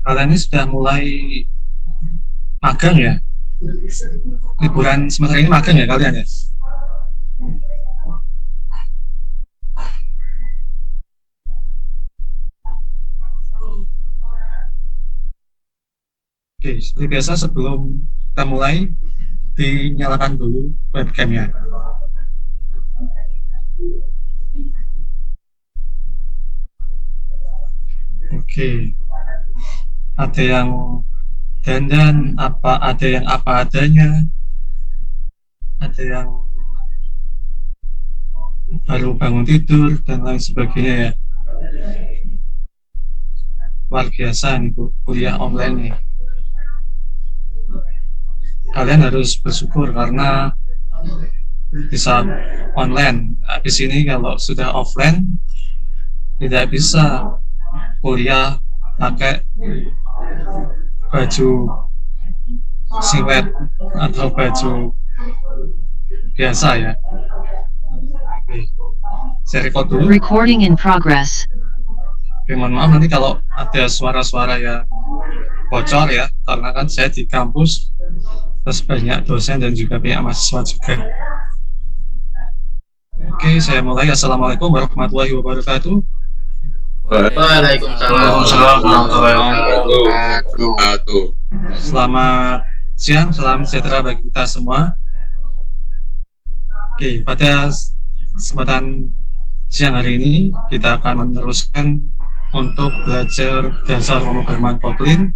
Kalian ini sudah mulai magang ya? Liburan semester ini magang ya kalian ya? Oke, seperti biasa sebelum kita mulai, dinyalakan dulu webcamnya. Oke, ada yang dandan, ada yang apa adanya, ada yang baru bangun tidur, dan lain sebagainya ya. Luar biasa nih Bu, kuliah online nih. Kalian harus bersyukur karena bisa online. Habis ini kalau sudah offline, tidak bisa kuliah pakai baju siwet atau baju biasa ya. Oke, saya record dulu. Recording in progress. Oke, mohon maaf nanti kalau ada suara-suara yang bocor ya, karena kan saya di kampus, terus banyak dosen dan juga pihak mahasiswa juga. Oke, saya mulai. Assalamualaikum warahmatullahi wabarakatuh. Waalaikumsalam warahmatullahi wabarakatuh. Selamat siang, salam sejahtera bagi kita semua. Oke, pada kesempatan siang hari ini kita akan meneruskan untuk belajar dasar pemrograman Kotlin.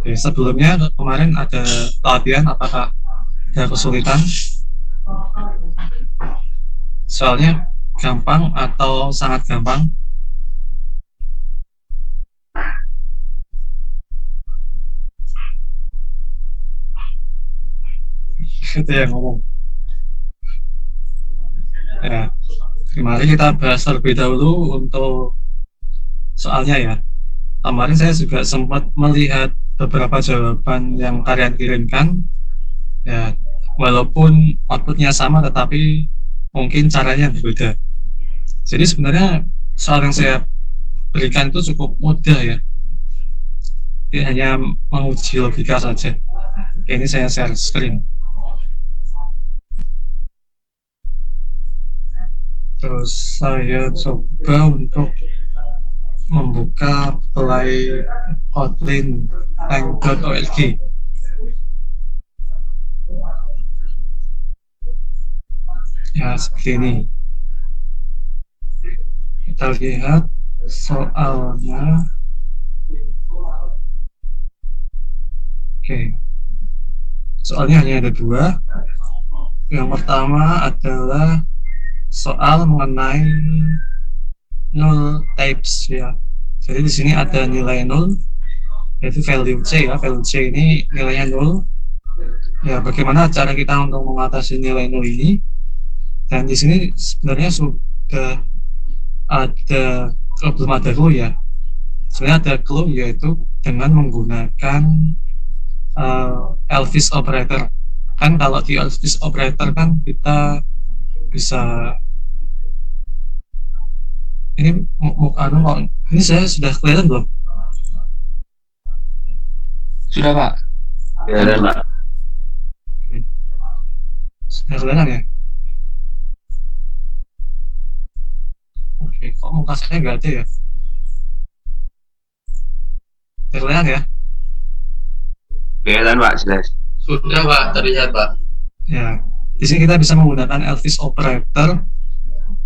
Oke, sebelumnya kemarin ada latihan, apakah ada kesulitan? Soalnya gampang atau sangat gampang? Itu yang ngomong. Ya, mari kita bahas terlebih dahulu untuk soalnya ya. Kemarin saya juga sempat melihat beberapa jawaban yang kalian kirimkan. Ya, walaupun outputnya sama, tetapi mungkin caranya berbeda. Jadi sebenarnya soal yang saya berikan itu cukup mudah ya. Dia hanya menguji logika saja. Oke, ini saya share screen. Terus saya coba untuk membuka play Kotlin tank.org. Ya, seperti ini. Kita lihat soalnya. Oke. Soalnya hanya ada dua. Yang pertama adalah soal mengenai null types ya. Jadi di sini ada nilai null, yaitu value C ya. Value C ini nilainya null. Ya, bagaimana cara kita untuk mengatasi nilai null ini? Dan di sini sebenarnya sudah ada, belum ada clue ya. Sebenarnya ada clue, yaitu dengan menggunakan Elvis operator. Kan kalau di Elvis operator kan kita bisa ini ini saya sudah kelihatan belum? Sudah Pak. Sudah Pak. Sudah kelihatan ya? Oke, kok muka saya nggak ada ya? Terlihat ya? Kelihatan Pak, jelas. Sudah Pak, terlihat Pak. Ya, di sini kita bisa menggunakan Elvis operator.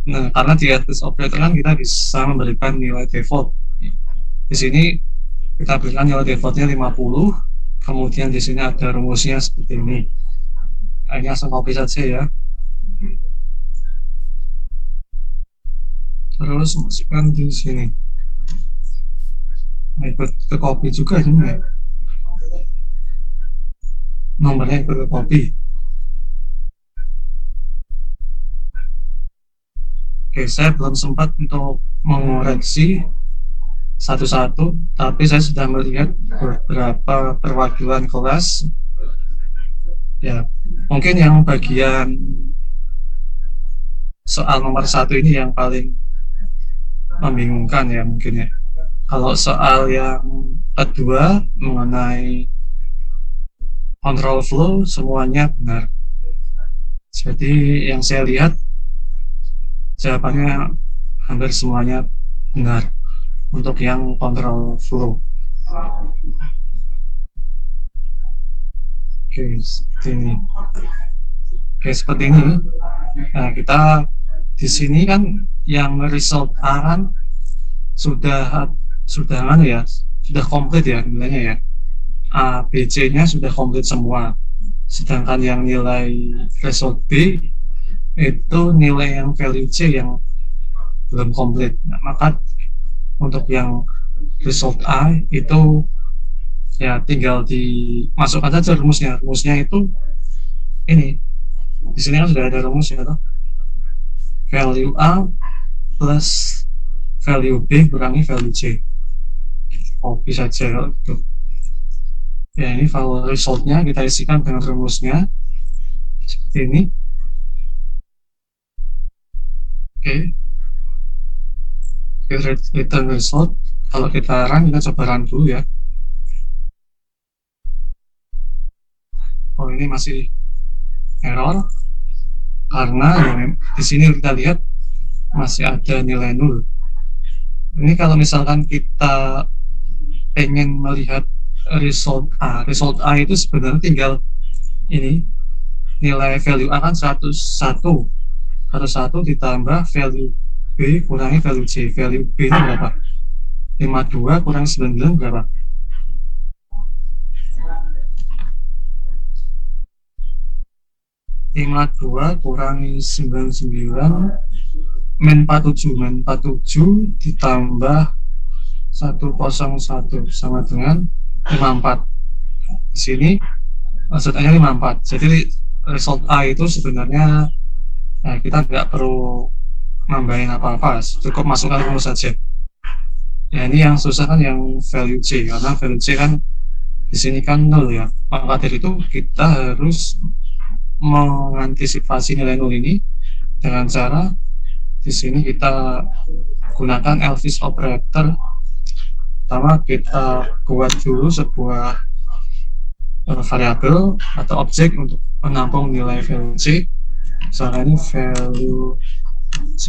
Nah, karena di Elvis operator kan kita bisa memberikan nilai default. Di sini kita berikan nilai defaultnya 50, kemudian di sini ada rumusnya seperti ini. Nah, ini langsung copy saja ya. Terus masukkan di sini. Nah, ikut ke copy juga ini ya. Nomornya ikut ke copy. Oke, saya belum sempat untuk mengoreksi satu-satu, tapi saya sudah melihat beberapa perwakilan kelas. Ya, mungkin yang bagian soal nomor 1 ini yang paling membingungkan ya mungkin ya. Kalau soal yang kedua mengenai control flow, semuanya benar. Jadi yang saya lihat jawabannya hampir semuanya benar untuk yang control flow. Oke, seperti ini. Oke, seperti ini. Nah, kita di sini kan yang result A kan sudah mana ya? Sudah komplit ya nilainya ya. A, B, C-nya sudah komplit semua. Sedangkan yang nilai result B itu nilai yang value C yang belum komplit. Nah, maka untuk yang result A itu ya tinggal dimasukkan saja rumusnya. Rumusnya itu ini. Di sini kan sudah ada rumusnya tuh. Value A plus value B kurangi value C. Copy saja gitu. Ya, ini file resultnya kita isikan dengan rumusnya seperti ini. Oke, return result. Kalau kita run, kita coba run dulu ya. Oh, ini masih error karena ya, di sini kita lihat masih ada nilai 0. Ini kalau misalkan kita pengen melihat result A itu sebenarnya tinggal ini nilai value A kan 101 ditambah value B kurangi value C. Value B ini berapa? 52 kurangi 99 berapa? 52 kurangi 99 min 47 ditambah 101 sama dengan 54. Di sini maksudnya 54. Jadi result A itu sebenarnya kita nggak perlu nambahin apa-apa, cukup masukkan rumus saja. Ya, ini yang susah kan yang value C, karena value C kan di sini kan 0 ya. Maka dari itu kita harus mengantisipasi nilai 0 ini dengan cara di sini kita gunakan Elvis operator. Pertama kita buat dulu sebuah variabel atau objek untuk menampung nilai value C. Misalnya ini value C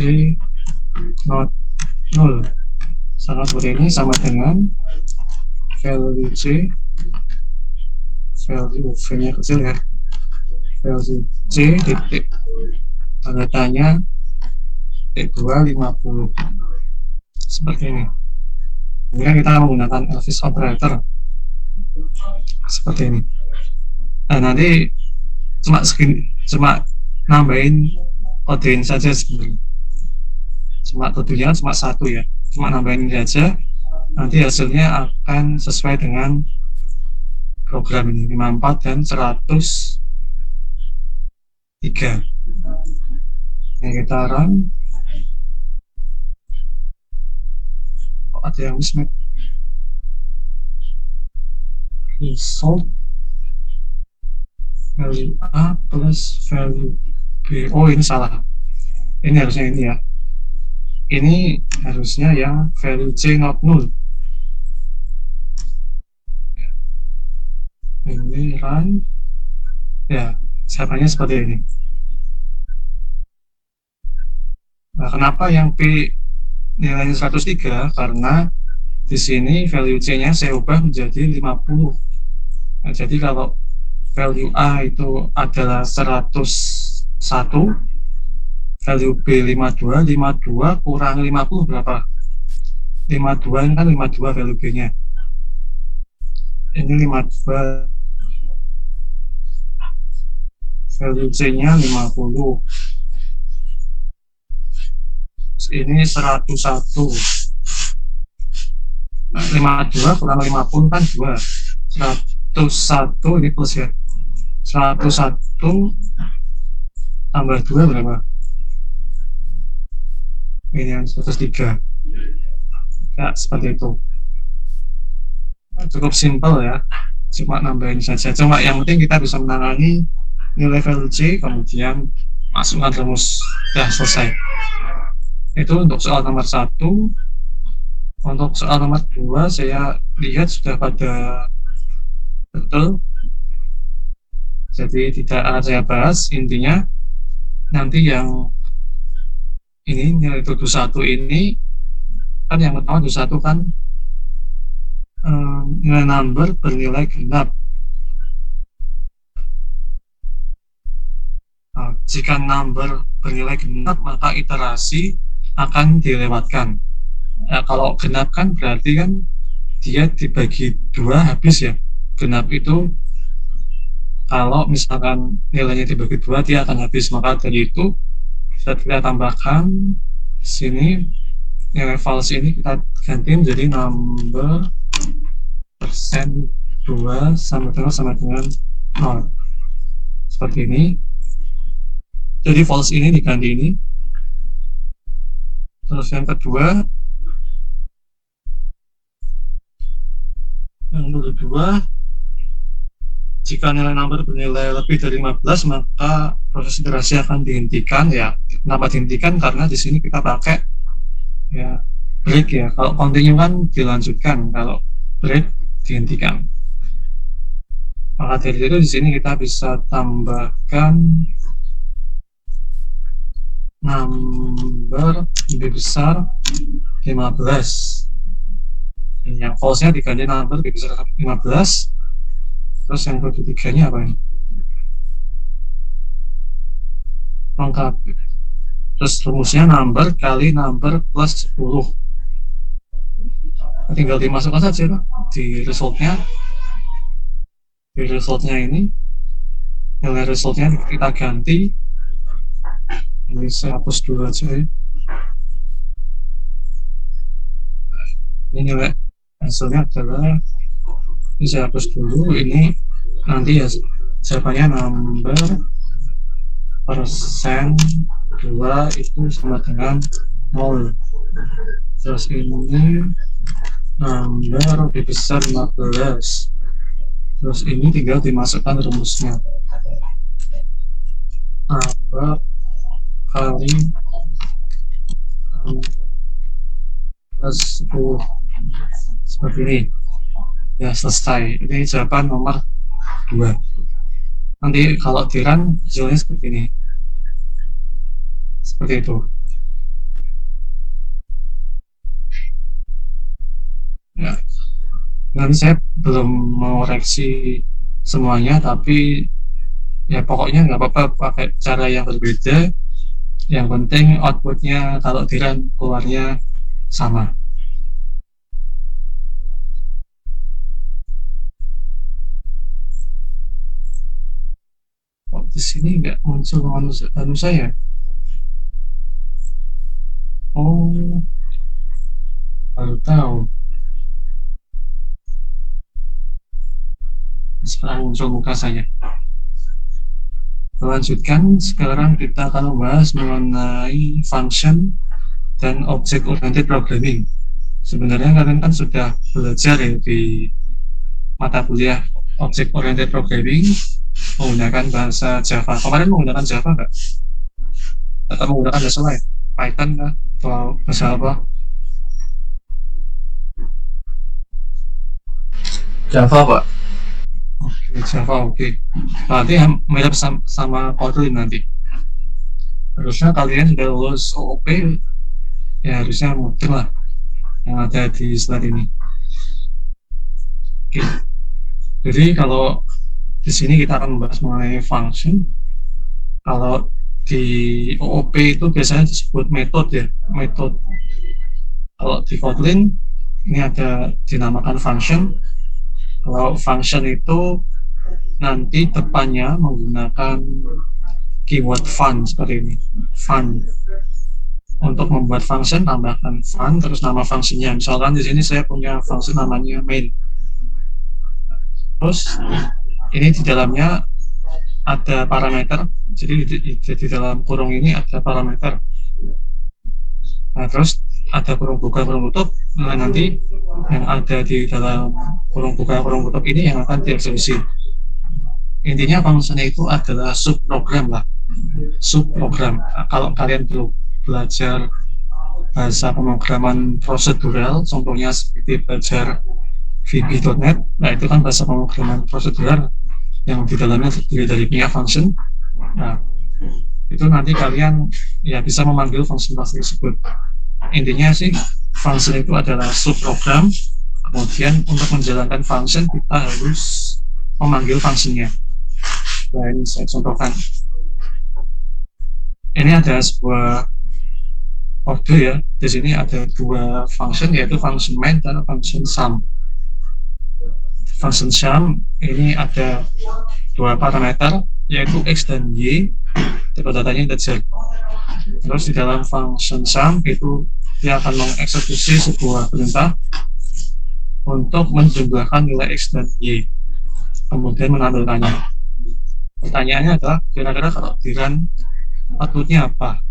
not 0 sama seperti ini, sama dengan value C, value V-nya kecil ya, value C titik tanda tanya titik 250 seperti ini. Kemudian kita menggunakan Elvis operator seperti ini. Nah, nanti cuma nambahin kodein saja sebenarnya. Cuma tujuannya cuma satu ya, cuma nambahin ini saja. Nanti hasilnya akan sesuai dengan program ini 54 dan 103. Ini kita run. Oh, ada yang mismatch. Result value A plus value B. Oh, ini salah. Ini harusnya ini ya. Ini harusnya yang value C not 0. Ini run. Ya, caranya seperti ini. Nah, kenapa yang P nilainya 103? Karena di sini value C-nya saya ubah menjadi 50. Nah, jadi kalau value A itu adalah 101, value B 52, 52 kurang 50 berapa? 52 ini kan 52 value B-nya. Ini 52 value C-nya 50. Ini 101. Nah, 52 kurang 50 kan 2. 101 ini plus ya. 101 tambah 2 berapa? Ini yang 103. Ya, seperti itu. Cukup simpel ya. Cuma nambahin saja. Cuma yang penting kita bisa menangani nilai value C, kemudian masukkan rumus. Sudah selesai. Itu untuk soal nomor 1. Untuk soal nomor 2 saya lihat sudah pada betul, jadi tidak akan saya bahas. Intinya nanti yang ini nilai tuduh satu ini kan yang pertama tuduh satu kan nilai number bernilai genap. Nah, jika number bernilai genap maka iterasi akan dilewatkan. Kalau genap kan berarti kan dia dibagi 2 habis ya. Genap itu kalau misalkan nilainya dibagi 2 dia akan habis, maka dari itu kita tambahkan di sini nilai false ini kita ganti menjadi number persen 2 sama dengan 0 seperti ini. Jadi false ini diganti ini. Terus yang kedua, yang kedua, jika nilai number bernilai lebih dari 15 maka proses iterasi akan dihentikan ya. Kenapa dihentikan? Karena di sini kita pakai ya break ya. Kalau continue kan dilanjutkan, kalau break dihentikan. Maka dari itu di sini kita bisa tambahkan number lebih besar 15. Yang false-nya diganti number lebih besar 15. Terus yang ketiganya apa ini? Lengkapi. Terus rumusnya number kali number plus 10. Tinggal dimasukkan saja di resultnya. Di resultnya ini nilai resultnya kita ganti. Ini saya hapus dulu aja ya. Ini nilai hasilnya adalah, ini saya hapus dulu, ini nanti ya jawabannya number persen 2 itu sama dengan 0. Terus ini number lebih besar 15. Terus ini tinggal dimasukkan rumusnya. Number kali plus 10 seperti ini. Ya selesai. Ini jawaban nomor 2. Nanti kalau di run hasilnya seperti ini. Seperti itu. Ya. Nanti saya belum mengoreksi semuanya, tapi ya pokoknya nggak apa-apa pakai cara yang berbeda. Yang penting outputnya kalau di run keluarnya sama. Kok di sini nggak muncul anu saya? Oh, baru tahu. Sekarang muncul muka saya. Lanjutkan, sekarang kita akan membahas mengenai function dan object oriented programming. Sebenarnya kalian kan sudah belajar ya di mata kuliah object oriented programming menggunakan bahasa Java. Kemarin menggunakan Java nggak? Atau menggunakan bahasa lain? Python nggak? Atau bahasa apa? Java, Pak. Oke, Java, oke. Nanti mirip sama Kotlin nanti. Harusnya kalian sudah lulus OOP, ya harusnya mudah lah yang ada di slide ini. Oke. Jadi kalau di sini kita akan membahas mengenai function. Kalau di OOP itu biasanya disebut metode ya, metode. Kalau di Kotlin ini ada dinamakan function. Kalau function itu nanti depannya menggunakan keyword fun seperti ini, fun. Untuk membuat function tambahkan fun terus nama fungsinya. Misalkan di sini saya punya function namanya main. Terus ini di dalamnya ada parameter. Jadi di dalam kurung ini ada parameter. Nah, terus ada kurung buka kurung tutup. Nah, nanti yang ada di dalam kurung buka kurung tutup ini yang akan dieksekusi. Intinya function itu adalah subprogram lah. Subprogram. Nah, kalau kalian belum belajar bahasa pemrograman prosedural, contohnya seperti belajar VB.NET. Nah, itu kan bahasa pemrograman prosedural yang di dalamnya terdiri dari banyak function. Nah, itu nanti kalian ya bisa memanggil function tersebut. Intinya sih, function itu adalah subprogram. Kemudian untuk menjalankan function kita harus memanggil functionnya. Nah, ini saya contohkan. Ini ada sebuah kode ya. Di sini ada dua function, yaitu function main dan function sum. Function sum ini ada dua parameter, yaitu x dan y. Tipe datanya integer. Terus di dalam function sum itu dia akan mengeksekusi sebuah perintah untuk menjumlahkan nilai x dan y, kemudian menampilkannya. Pertanyaannya adalah kira-kira kalau di run outputnya apa?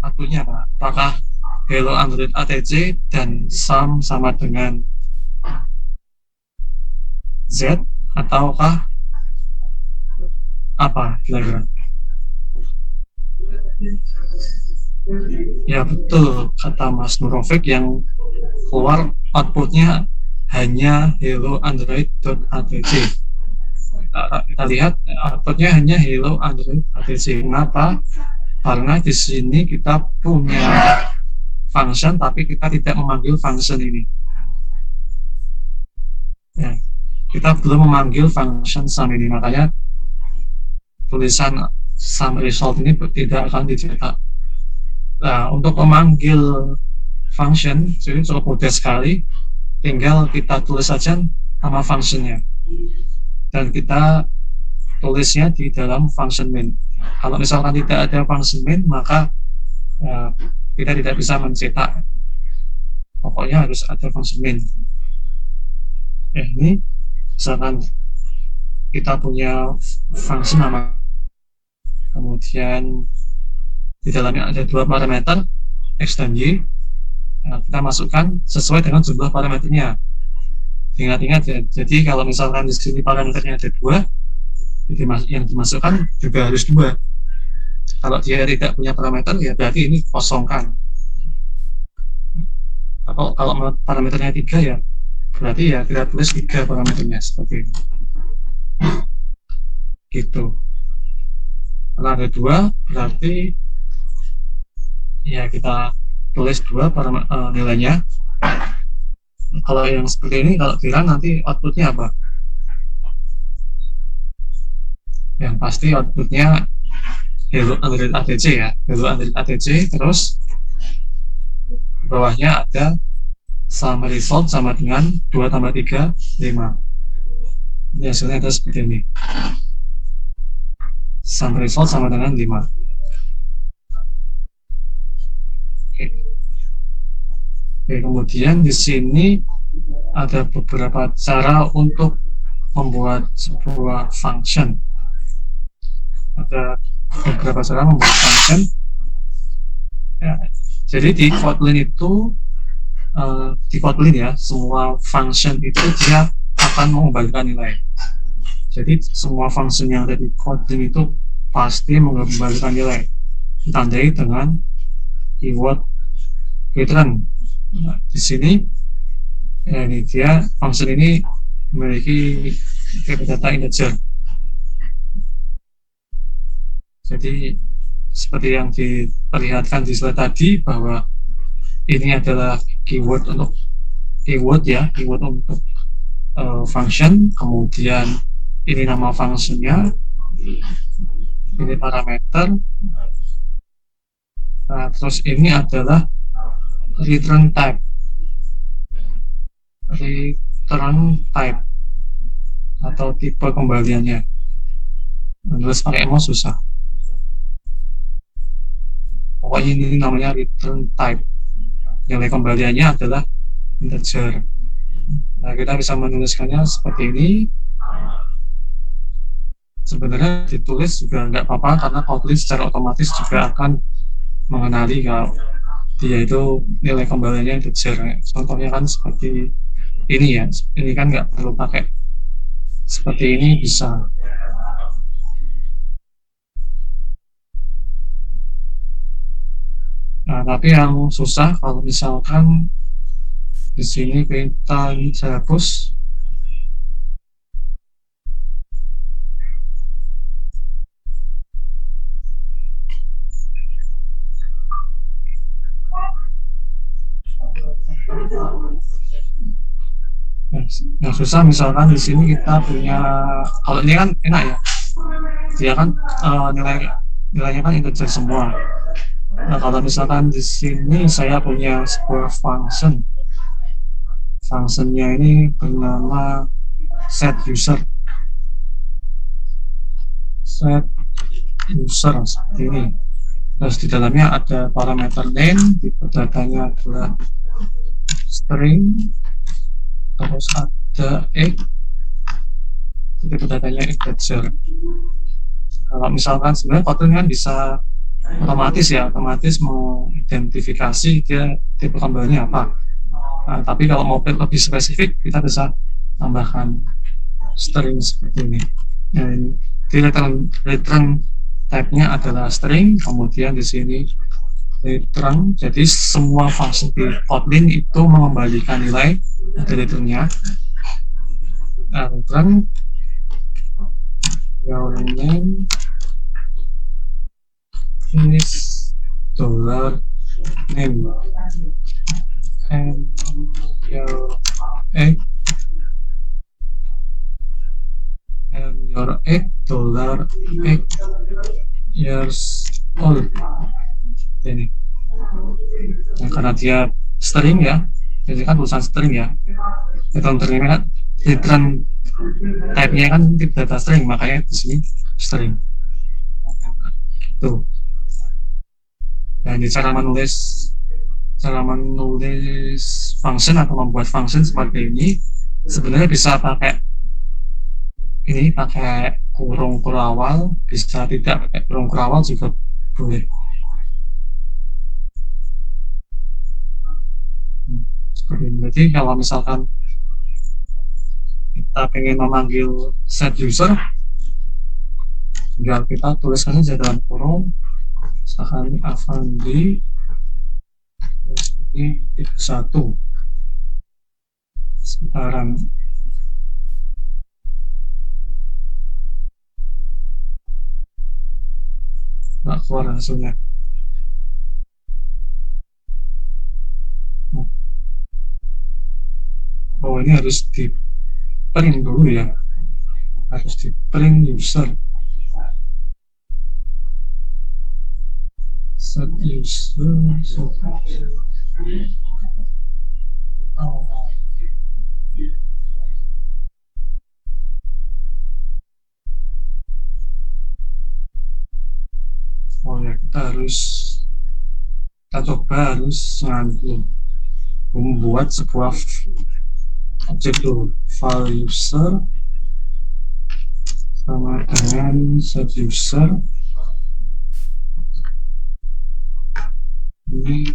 Outputnya apa? Apakah hello Android ATC dan sum sama dengan Z, ataukah apa kira-kira? Ya betul, kata Mas Nurofik, yang keluar outputnya hanya hello android.atc. Kita lihat outputnya hanya hello android.atc. Kenapa? Karena di sini kita punya function tapi kita tidak memanggil function ini. Ya, kita belum memanggil function sum ini, makanya tulisan sum result ini tidak akan dicetak. Nah, untuk memanggil function jadi cukup mudah sekali, tinggal kita tulis saja nama functionnya dan kita tulisnya di dalam function main. Kalau misalkan tidak ada function main, maka kita tidak bisa mencetak. Pokoknya harus ada function main. Ini misalkan kita punya function nama, kemudian di dalamnya ada dua parameter x dan y. Nah, kita masukkan sesuai dengan jumlah parameternya. Ingat-ingat ya, jadi kalau misalkan di sini parameternya ada dua, yang dimasukkan juga harus dua. Kalau dia tidak punya parameter, ya berarti ini kosongkan. Kalau parameternya tiga, ya berarti ya kita tulis tiga parameternya seperti ini. Gitu. Kalau ada dua, berarti ya kita tulis dua nilainya. Kalau yang seperti ini, kalau bilang nanti outputnya apa? Yang pasti outputnya hello Android ATC ya, hello Android ATC. Terus bawahnya ada sama result sama dengan 2 tambah 3, 5. Ini hasilnya ada seperti ini. Sum result sama dengan 5. Oke, kemudian di sini ada beberapa cara untuk membuat sebuah function. Ada beberapa cara membuat function. Ya, jadi di Kotlin itu, di Kotlin ya, semua function itu dia akan mengembalikan nilai. Jadi semua function yang ada di Kotlin itu pasti mengembalikan nilai, ditandai dengan keyword return. Nah, di sini ya, ini dia function ini memiliki type data integer. Jadi seperti yang diperlihatkan di slide tadi, bahwa ini adalah keyword untuk function, kemudian ini nama functionnya, ini parameter. Nah, terus ini adalah return type atau tipe kembaliannya. Menulis pakai mouse susah. Pokoknya ini namanya return type. Nilai kembaliannya adalah integer. Nah, kita bisa menuliskannya seperti ini. Sebenarnya ditulis juga nggak apa-apa, karena Kotlin secara otomatis juga akan mengenali kalau dia itu nilai kembaliannya integer. Contohnya kan seperti ini ya, ini kan nggak perlu pakai seperti ini, bisa. Nah, tapi yang susah kalau misalkan di sini kita saya hapus. Yang susah misalkan di sini kita punya, kalau ini kan enak ya, dia kan nilainya kan integer semua. Nah, kalau misalkan di sini saya punya sebuah function, functionnya ini bernama set user, seperti ini. Terus di dalamnya ada parameter name, tipe datanya adalah string, terus ada x, tipe datanya integer. Kalau misalkan sebenarnya Kotlin kan bisa otomatis ya, otomatis mengidentifikasi dia tipe kembalinya apa. Nah, tapi kalau mau lebih spesifik, kita bisa tambahkan string seperti ini. Dan di return type-nya adalah string, kemudian di sini return. Jadi semua function di Kotlin itu mengembalikan nilai dari return-nya. Nah, return your name is dollar name and your egg dollar egg years old. Ini nah, karena dia string ya, jadi kan tulisan string ya, return type-nya kan data string, makanya di sini string. Tuh. Dan di cara menulis function atau membuat function seperti ini sebenarnya bisa pakai kurung kurawal, bisa tidak pakai kurung kurawal juga boleh. Seperti ini. Jadi kalau misalkan kita pengen memanggil set user, tinggal kita tuliskan aja dalam kurung, misalkan Avandi ini tipe 1 sekarang nggak keluar hasilnya. Oh, ini harus di print dulu ya, harus di print user, set user. Oh ya, kita coba harus membuat sebuah objek dulu, file user sama dengan set user. Ini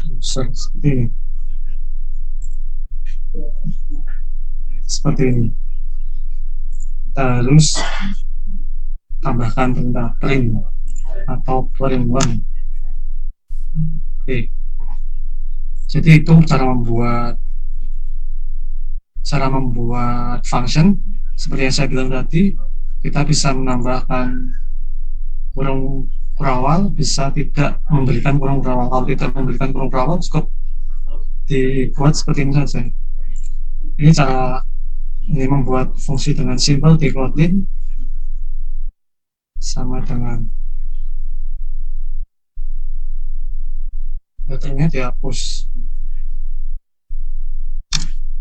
user seperti ini. Kita harus tambahkan perintah print atau print one. Oke. Jadi itu cara membuat function. Seperti yang saya bilang tadi, kita bisa menambahkan kurung kurawal, bisa tidak memberikan kurung kurawal. Kalau tidak memberikan kurung kurawal, cukup dibuat seperti ini saja. Ini cara ini membuat fungsi dengan simple di Kotlin sama dengan datanya dihapus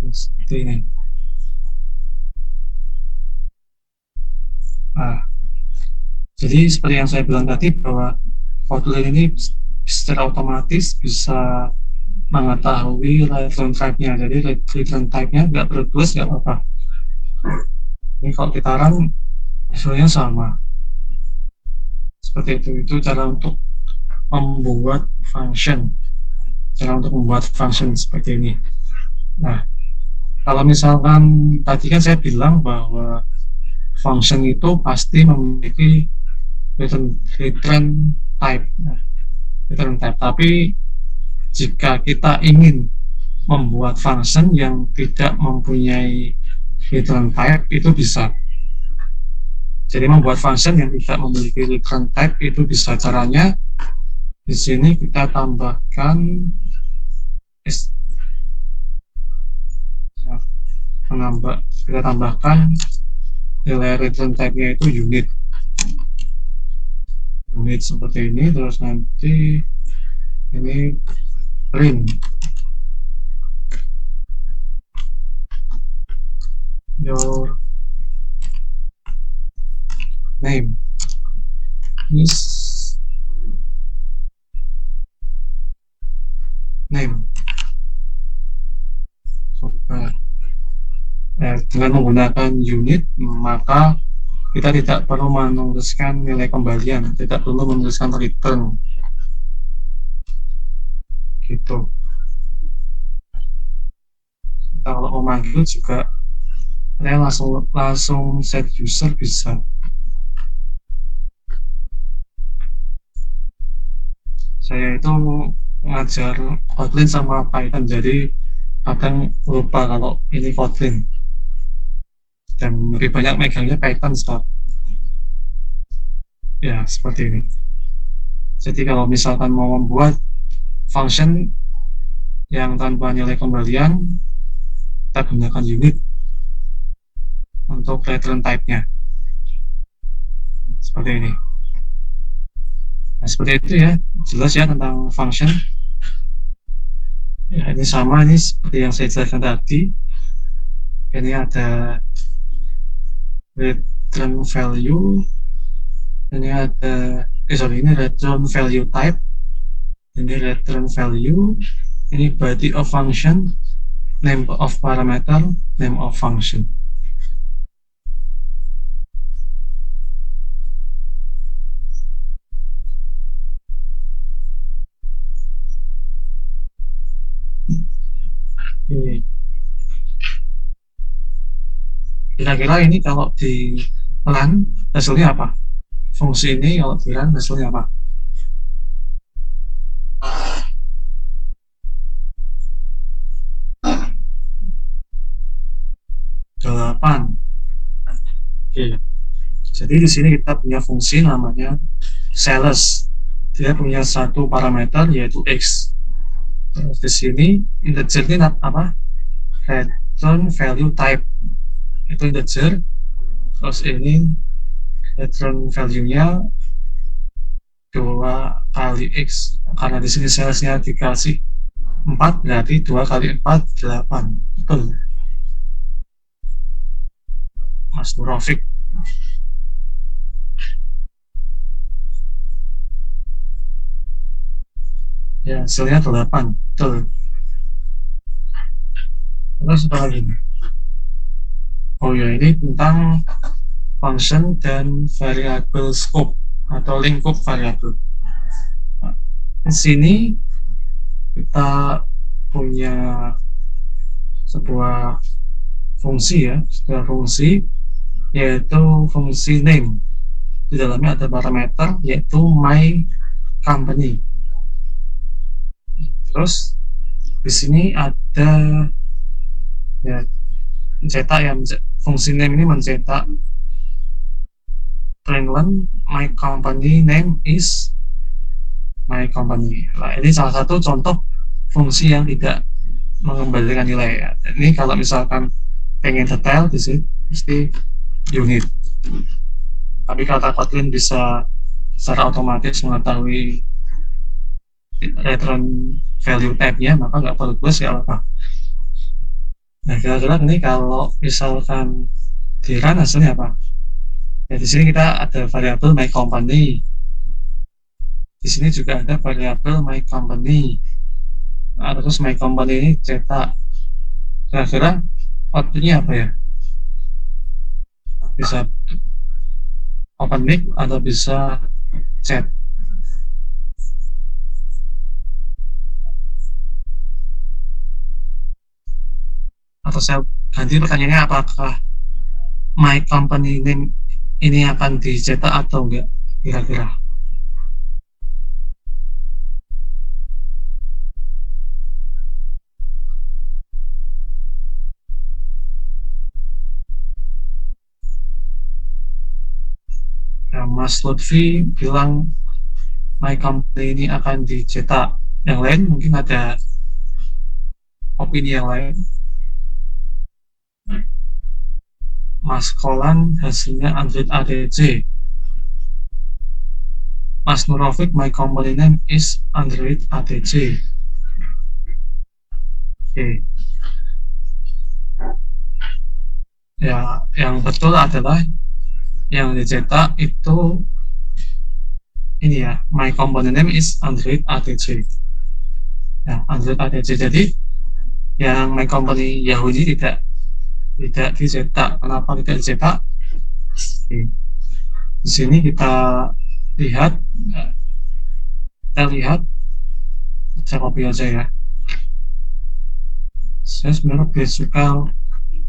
seperti ini. Nah, jadi seperti yang saya bilang tadi bahwa Kotlin ini secara otomatis bisa mengetahui return type-nya. Jadi return type-nya nggak perlu tulis, nggak apa-apa. Ini kalau kita run hasilnya sama. Seperti itu cara untuk membuat function. Seperti ini. Nah, kalau misalkan tadi kan saya bilang bahwa function itu pasti memiliki return type, return type. Tapi jika kita ingin membuat function yang tidak mempunyai return type, itu bisa. Jadi membuat function yang tidak memiliki return type itu bisa. Caranya di sini kita tambahkan kita tambahkan nilai return type-nya itu unit seperti ini. Terus nanti ini print your name is name. Dengan menggunakan unit, maka kita tidak perlu menuliskan nilai kembalian, tidak perlu menuliskan return, gitu. Kita kalau mau manggil juga, saya langsung set user bisa. Saya itu ngajar Kotlin sama Python, jadi kadang lupa kalau ini Kotlin, dan lebih banyak megangnya Python sekarang. Ya, seperti ini. Jadi kalau misalkan mau membuat function yang tanpa nilai kembalian, kita gunakan unit untuk return type-nya. Seperti ini. Nah, seperti itu ya, jelas ya tentang function. Ya, ini sama, ini seperti yang saya jelaskan tadi. Ini ada return value, ini ada ini return value type, ini return value, ini body of function, name of parameter, name of function. Kira-kira ini kalau di run hasilnya apa? Fungsi ini kalau di run hasilnya apa? Delapan. Oke. Jadi di sini kita punya fungsi namanya sales. Dia punya satu parameter yaitu x. Terus di sini integer ini apa? Return value type. Itu integer. Terus ini return value-nya 2 kali x. Karena di sini salesnya dikasih 4, berarti 2 kali 4, 8. Betul. Mas Nurofik. Ya, hasilnya 8. Betul. Terus apa lagi? Oh ya, ini tentang function dan variabel scope atau lingkup variabel. Nah, di sini kita punya sebuah fungsi ya, sebuah fungsi yaitu fungsi name. Di dalamnya ada parameter yaitu my company. Terus di sini ada ya mencetak ya, fungsi name ini mencetak println my company name is my company. Nah, ini salah satu contoh fungsi yang tidak mengembalikan nilai ya. Ini kalau misalkan pengen detail di sini mesti unit. Tapi kalau Kotlin bisa secara otomatis mengetahui return value type-nya, maka nggak perlu plus ya apa. Nah, kira-kira ini kalau misalkan di run hasilnya apa? Ya, di sini kita ada variabel my company. Di sini juga ada variabel my company. Nah, terus my company ini cetak. Kira-kira outputnya apa ya? Bisa open mic atau bisa chat. Atau saya ganti pertanyaannya, apakah my company name ini akan dicetak atau enggak kira-kira? Mas Lutfi bilang my company ini akan dicetak. Yang lain mungkin ada opini yang lain. Mas Kolan hasilnya Android ADC. Mas Nurofik, my company name is Android ADC. Oke. Ya, yang betul adalah yang dicetak itu ini ya, my company name is Android ADC. Ya, Android ADC. Jadi yang my company Yahoo ini tidak dicetak. Kenapa tidak dicetak? Oke. Di sini lihat, kita lihat, saya copy aja ya. Saya sebenarnya lebih suka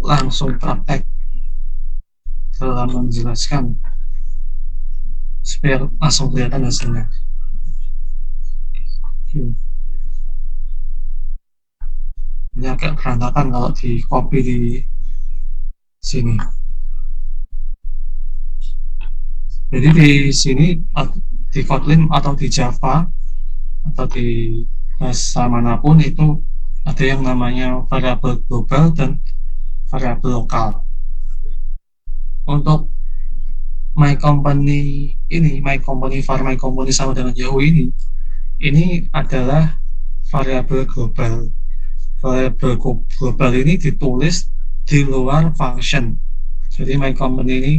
langsung praktek dalam menjelaskan supaya langsung kelihatan hasilnya. Ini agak berantakan kalau di copy di sini. Jadi di sini di Kotlin atau di Java atau di bahasa manapun itu ada yang namanya variabel global dan variabel lokal. Untuk my company ini, my company var my company sama dengan Yahoo ini adalah variabel global. Variabel global ini ditulis di luar function. Jadi my company ini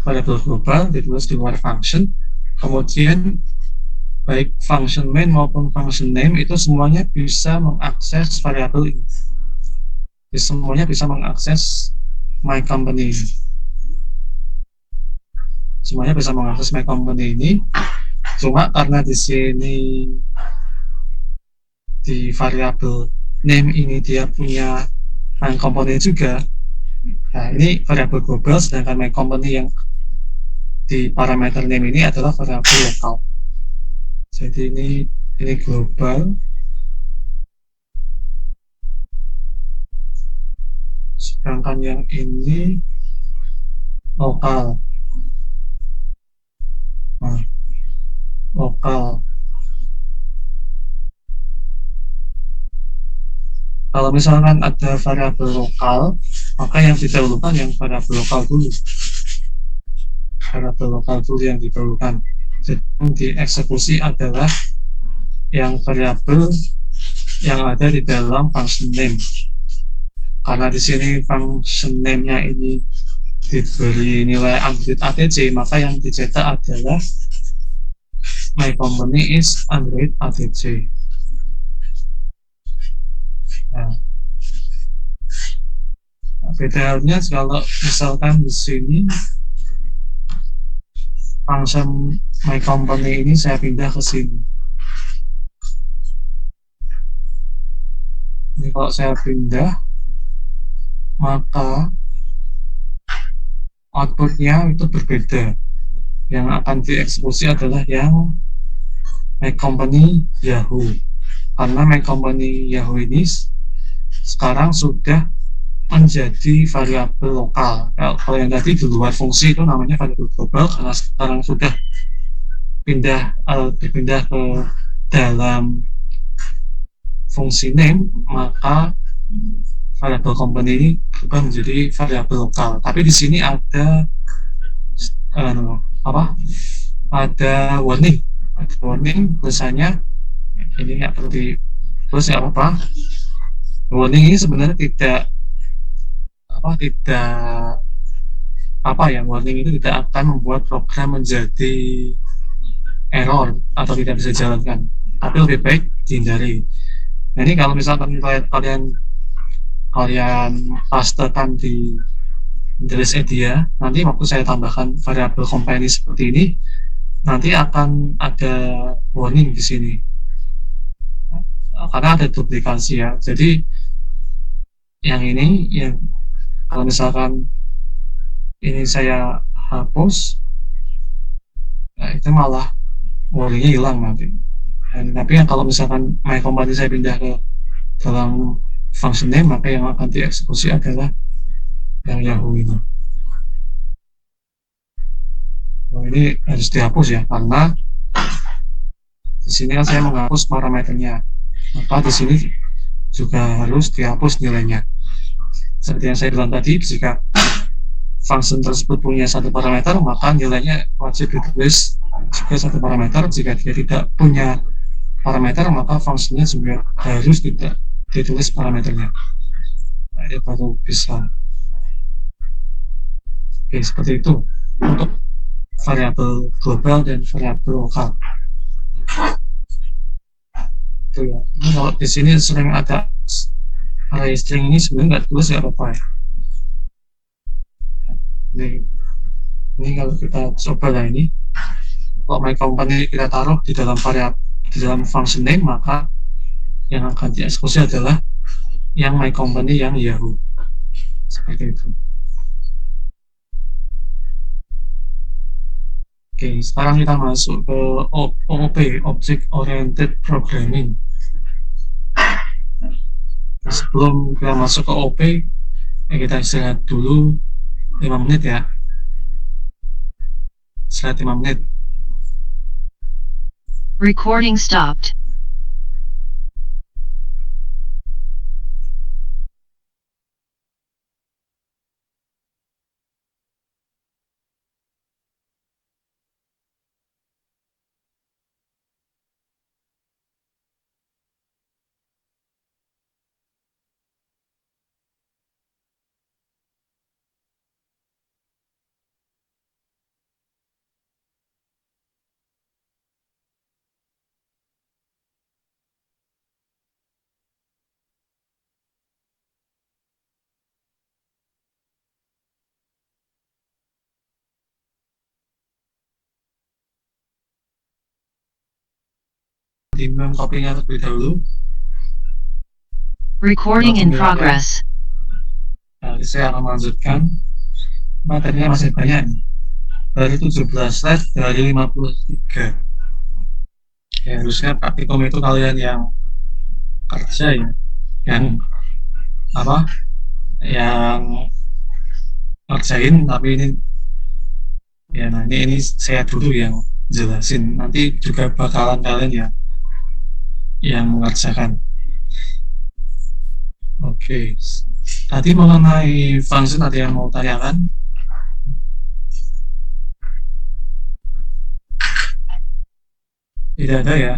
variabel global ditulis di luar function. Kemudian baik function main maupun function name itu semuanya bisa mengakses variabel ini. Jadi semuanya bisa mengakses my company ini. Semuanya bisa mengakses my company ini. Cuma karena di sini di variabel name ini dia punya my company juga. Nah, ini variabel global, sedangkan my company yang di parameter name ini adalah variabel lokal. Jadi ini global, sedangkan yang ini lokal. Nah, lokal. Kalau misalkan ada variabel lokal, maka yang didahulukan yang variabel lokal dulu. Variabel lokal dulu yang didahulukan. Jadi yang dieksekusi adalah yang variabel yang ada di dalam function name. Karena di sini function name-nya ini diberi nilai Android ADC, maka yang dicetak adalah my company is Android ADC. Nah, beda halnya kalau misalkan di sini function my company ini saya pindah ke sini. Ini kalau saya pindah, maka outputnya itu berbeda. Yang akan dieksekusi adalah yang my company Yahoo. Karena my company Yahoo ini sekarang sudah menjadi variabel lokal. Kalau yang tadi di luar fungsi itu namanya variabel global, karena sekarang sudah berpindah ke dalam fungsi name, maka variabel company ini berubah menjadi variabel lokal. Tapi di sini ada ada warning. Ada warning tulisannya ini nggak perlu di terus nggak apa-apa. Warning ini sebenarnya tidak warning itu tidak akan membuat program menjadi error atau tidak bisa dijalankan, tapi lebih baik dihindari. Nah, ini kalau misalkan kalian pastekan di list dia, nanti waktu saya tambahkan variabel company seperti ini, nanti akan ada warning di sini karena ada duplikasi ya. Jadi yang ini yang kalau misalkan ini saya hapus, nah itu malah warningnya hilang nanti. Tapi yang kalau misalkan my company saya pindah ke dalam function name, maka yang akan dieksekusi adalah yang Yahoo ini. Ini harus dihapus ya, karena di sini kan saya menghapus parameternya, maka di sini juga harus dihapus nilainya. Seperti yang saya bilang tadi, jika function tersebut punya satu parameter, maka nilainya wajib ditulis juga satu parameter. Jika dia tidak punya parameter, maka fungsinya juga harus tidak ditulis parameternya. Nah, ini baru bisa. Oke, seperti itu untuk variabel global dan variabel lokal. Itu ya. Ini kalau di sini sering ada array string, ini sebenarnya nggak tulis ya apa-apa ya. Ini kalau kita coba lah ini, kalau my company kita taruh di dalam variabel, di dalam function name, maka yang akan dieksekusi adalah yang my company yang Yahoo. Seperti itu. Oke, sekarang kita masuk ke OOP, Object Oriented Programming. Sebelum kita masuk ke OP, kita istirahat dulu 5 menit ya. Istirahat 5 menit. Recording stopped. Di mem copy-nya terlebih dahulu. Recording in progress. Nah, saya akan melanjutkan. Materinya masih banyak nih. Dari 17 slide dari 53. Ya, harusnya praktikum itu kalian yang kerja ya, yang apa, yang ngerjain, tapi ini ya, nah ini saya dulu yang jelasin, nanti juga bakalan kalian yang mengerjakan. Oke, tadi mengenai function ada yang mau tanyakan? Tidak ada ya.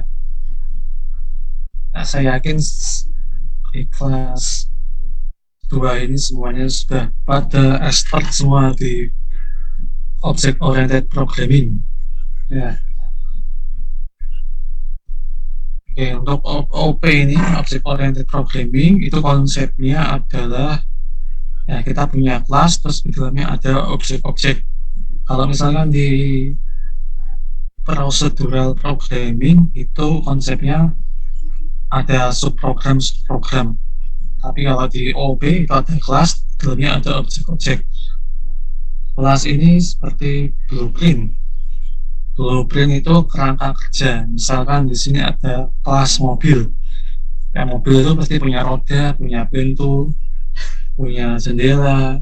Nah, saya yakin di kelas 2 ini semuanya sudah pada expert semua di Object Oriented Programming ya. Oke, untuk OP ini, Object Oriented Programming, itu konsepnya adalah ya, kita punya kelas, terus di dalamnya ada objek-objek. Kalau misalkan di procedural programming itu konsepnya ada subprogram. Tapi kalau di OP itu ada kelas, di dalamnya ada objek-objek. Kelas ini seperti blueprint. Blueprint itu kerangka kerja. Misalkan di sini ada kelas mobil. Ya, mobil itu pasti punya roda, punya pintu, punya jendela,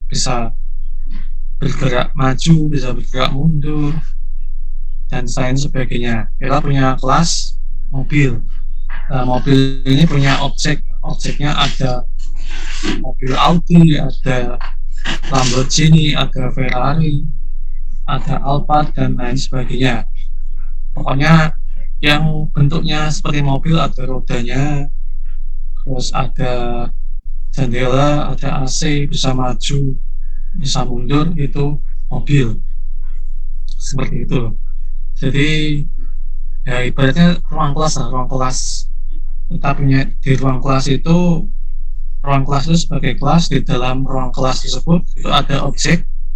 bisa bergerak maju, bisa bergerak mundur, dan lain sebagainya. Kita punya kelas mobil. Nah, mobil ini punya objeknya ada mobil Audi, ada Lamborghini, ada Ferrari, ada Alphard, dan lain sebagainya. Pokoknya yang bentuknya seperti mobil, ada rodanya, terus ada jendela, ada AC, bisa maju, bisa mundur, itu mobil. Seperti itu. Jadi ya ibaratnya ruang kelas lah, ruang kelas. Kita punya di ruang kelas itu, ruang kelas itu sebagai kelas. Di dalam ruang kelas tersebut itu ada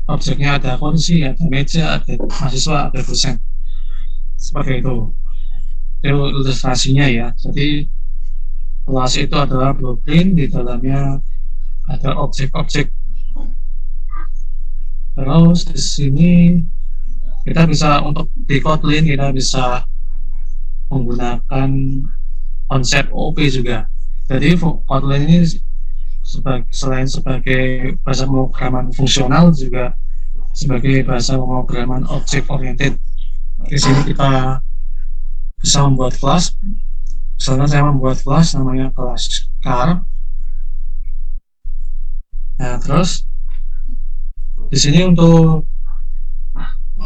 objeknya ada kursi, ada meja, ada mahasiswa, ada dosen. Seperti itu ilustrasinya ya. Jadi kelas itu adalah blueprint, di dalamnya ada objek-objek. Terus di sini kita bisa, untuk di Kotlin kita bisa menggunakan konsep OP juga. Jadi Kotlin ini selain sebagai bahasa pemrograman fungsional juga sebagai bahasa pemrograman object oriented. Di sini kita bisa membuat kelas. Misalnya saya membuat kelas namanya kelas car. Nah, terus di sini untuk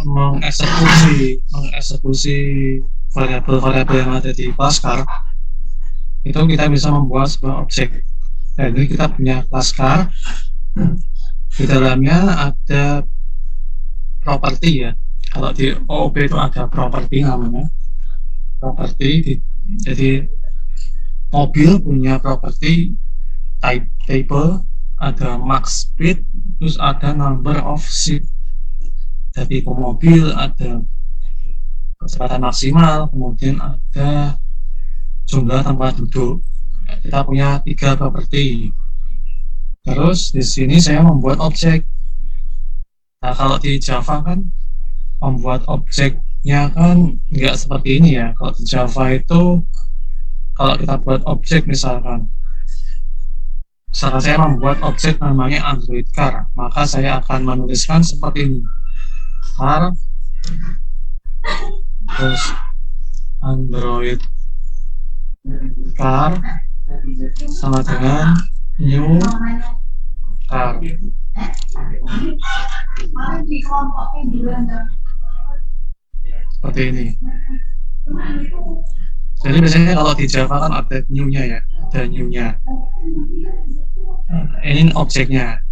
mengeksekusi variabel-variabel yang ada di kelas car, itu kita bisa membuat sebuah objek. Jadi kita punya kelas car, di dalamnya ada properti ya. Kalau di OOP itu ada properti namanya. Properti, jadi mobil punya properti type, ada max speed, terus ada number of seat. Jadi mobil ada kecepatan maksimal, kemudian ada jumlah tempat duduk. Kita punya 3 properti. Terus di sini saya membuat objek. Nah, kalau di Java kan membuat objeknya kan nggak seperti ini ya. Kalau di Java itu kalau kita buat objek misalkan saya membuat objek namanya Android car, maka saya akan menuliskan seperti ini, car, terus Android car sama dengan new car. Seperti ini. Jadi biasanya kalau di Java kan ada new-nya ya, ada new-nya. Ini objeknya.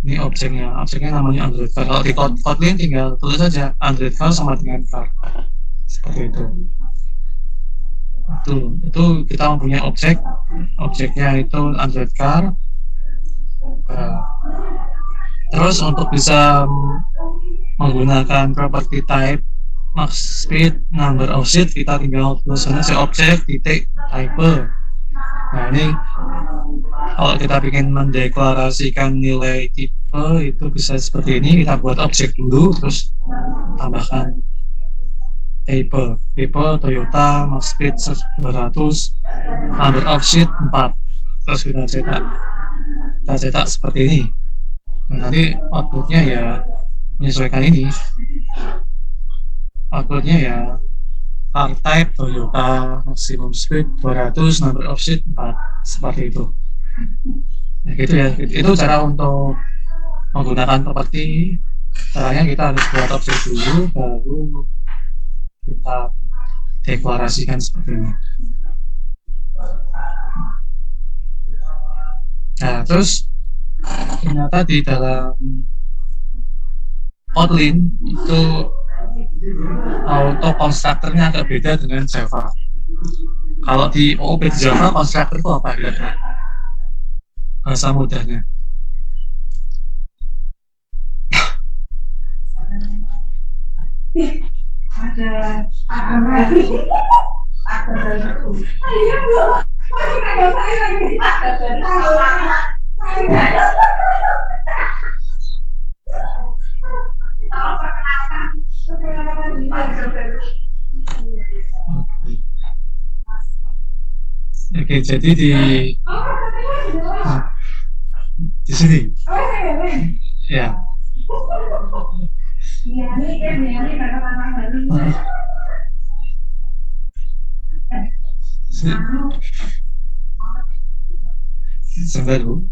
Ini objeknya namanya Android car. Kalau di Kotlin tinggal tulis saja Android car sama dengan car. Seperti itu. Itu kita mempunyai objeknya itu Android car. Terus untuk bisa menggunakan property type max speed, number of seat, kita tinggal tulis saja objek titik type. Nah, ini kalau kita ingin mendeklarasikan nilai tipe itu bisa seperti ini. Kita buat objek dulu, terus tambahkan type Toyota max speed 200, number of seat 4, terus kita cetak seperti ini. Nah, nanti outputnya ya menyesuaikan ini. Outputnya ya car type Toyota, maximum speed 200, number of seat 4, seperti itu. Nah, gitu ya. Itu cara untuk menggunakan properti. Caranya kita harus buat objek dulu, baru kita deklarasikan seperti ini. Nah, terus ternyata di dalam Kotlin itu auto konstruktornya agak beda dengan Java. Kalau di OOP di Java, konstruktor itu apa ya? Bahasa mudahnya. Oke, jadi di sini ya. Sebentar Bu,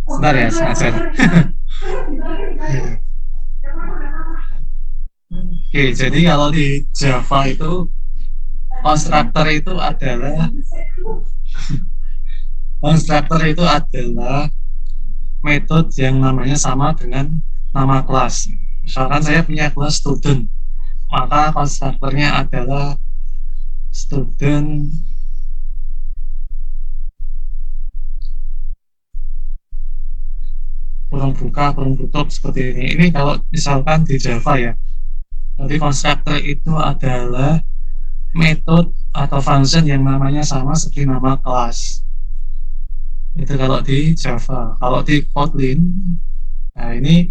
sebentar ya, sebentar. Oke, jadi kalau di Java itu konstruktor itu adalah metode yang namanya sama dengan nama kelas. Misalkan saya punya kelas student, maka konstruktornya adalah student kurung buka, kurung tutup, seperti ini. Ini kalau misalkan di Java ya. Jadi konstruktor itu adalah metode atau function yang namanya sama seperti nama kelas. Itu kalau di Java. Kalau di Kotlin, nah ini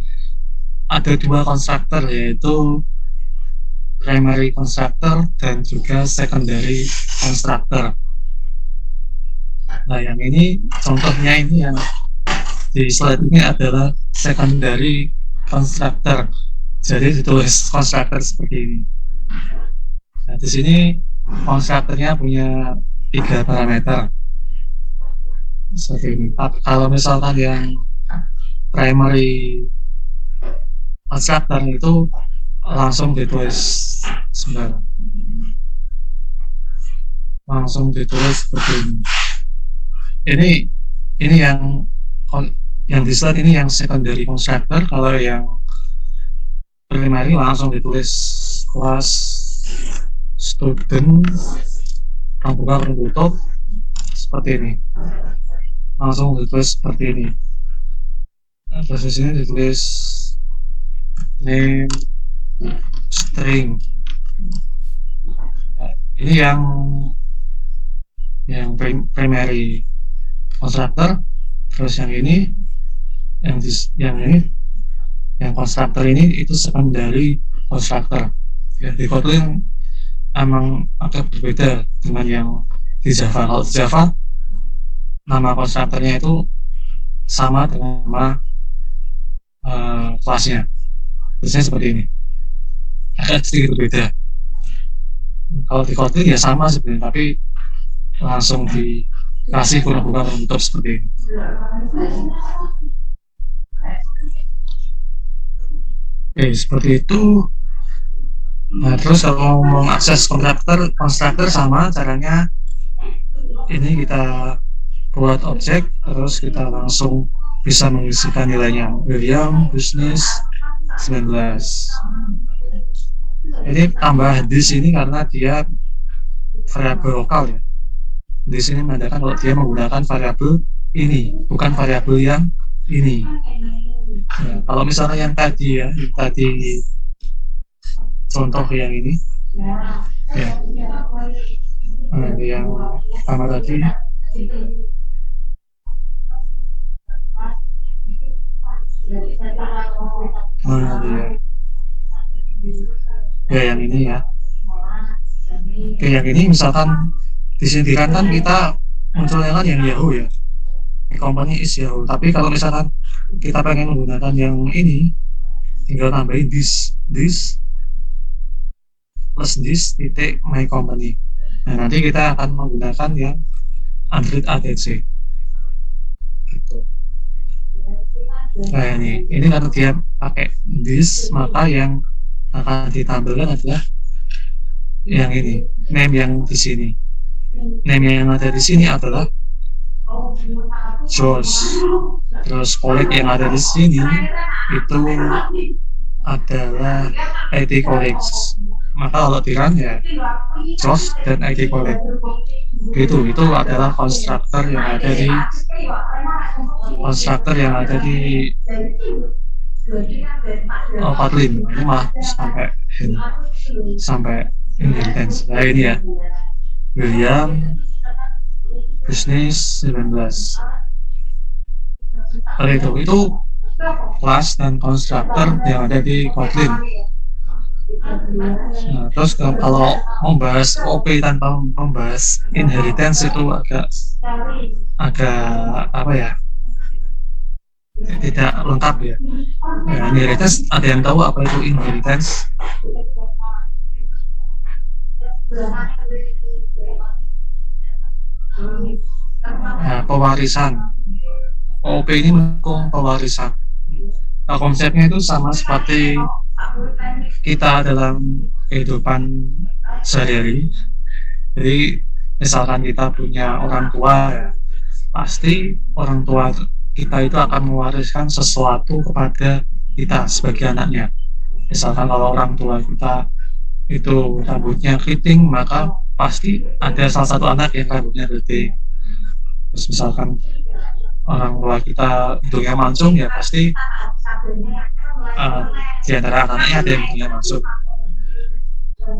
ada 2 konstruktor, yaitu primary constructor dan juga secondary constructor. Nah, yang ini contohnya ini yang di slide ini adalah secondary constructor. Jadi ditulis constructor seperti ini. Nah, di sini constructornya punya 3 parameter seperti ini. Kalau misalkan yang primary constructor itu langsung ditulis sebentar. Langsung ditulis seperti ini. Ini yang di slide ini yang secondary constructor. Kalau yang primary langsung ditulis kelas student pembuka penutup seperti ini, langsung ditulis seperti ini. Terus di sini ditulis name string. Ini yang primary constructor. Terus yang ini yang constructor ini itu secondary constructor. Ya, di Kotlin emang agak berbeda dengan yang di Java. Kalau di Java nama constructornya itu sama dengan nama kelasnya. Biasanya seperti ini. Agak sedikit berbeda. Kalau di Kotlin ya sama sebenarnya, tapi langsung dikasih kurang-kurang penutup seperti ini. Oke, seperti itu. Nah, terus kalau mau mengakses constructor sama caranya. Ini kita buat objek, terus kita langsung bisa mengisikan nilainya. William Business 19. Ini tambah di sini karena dia variabel lokal ya. Di sini menandakan kalau dia menggunakan variabel ini, bukan variabel yang ini. Ya, kalau misalnya yang tadi contoh yang ini, ya, yang pertama tadi, ya yang ini ya. Oke, yang ini misalkan disediakan kan kita munculnya kan yang Yahoo ya. Company is Yahoo. Tapi kalau misalkan kita pengen menggunakan yang ini, tinggal tambahin this plus this titik my company. Nah, nanti kita akan menggunakan yang Android ADC. Gitu. Nah, ini karena dia pakai this, maka yang akan ditambahkan adalah yang ini, name yang di sini. Name yang ada di sini adalah George. Terus colleague yang ada di sini itu adalah IT colleagues. Maka kalau dirun ya George dan IT colleague. Itu adalah constructor yang ada di Kotlin. Ini mah sampai inheritance. Nah, ini ya, William Business 19. Itu kelas dan constructor yang ada di Kotlin. Nah, terus kalau membahas OP tanpa membahas inheritance itu agak apa ya, tidak lengkap ya. Inheritance, ada yang tahu apa itu inheritance? Nah, pewarisan. OP ini mendukung pewarisan. Nah, konsepnya itu sama seperti kita dalam kehidupan sehari-hari. Jadi misalkan kita punya orang tua, ya, pasti orang tua kita itu akan mewariskan sesuatu kepada kita sebagai anaknya. Misalkan kalau orang tua kita itu rambutnya keriting, maka pasti ada salah satu anak yang rambutnya keriting. Terus misalkan orang tua kita hidungnya mancung, ya pasti di antara anaknya ada yang hidungnya mancung.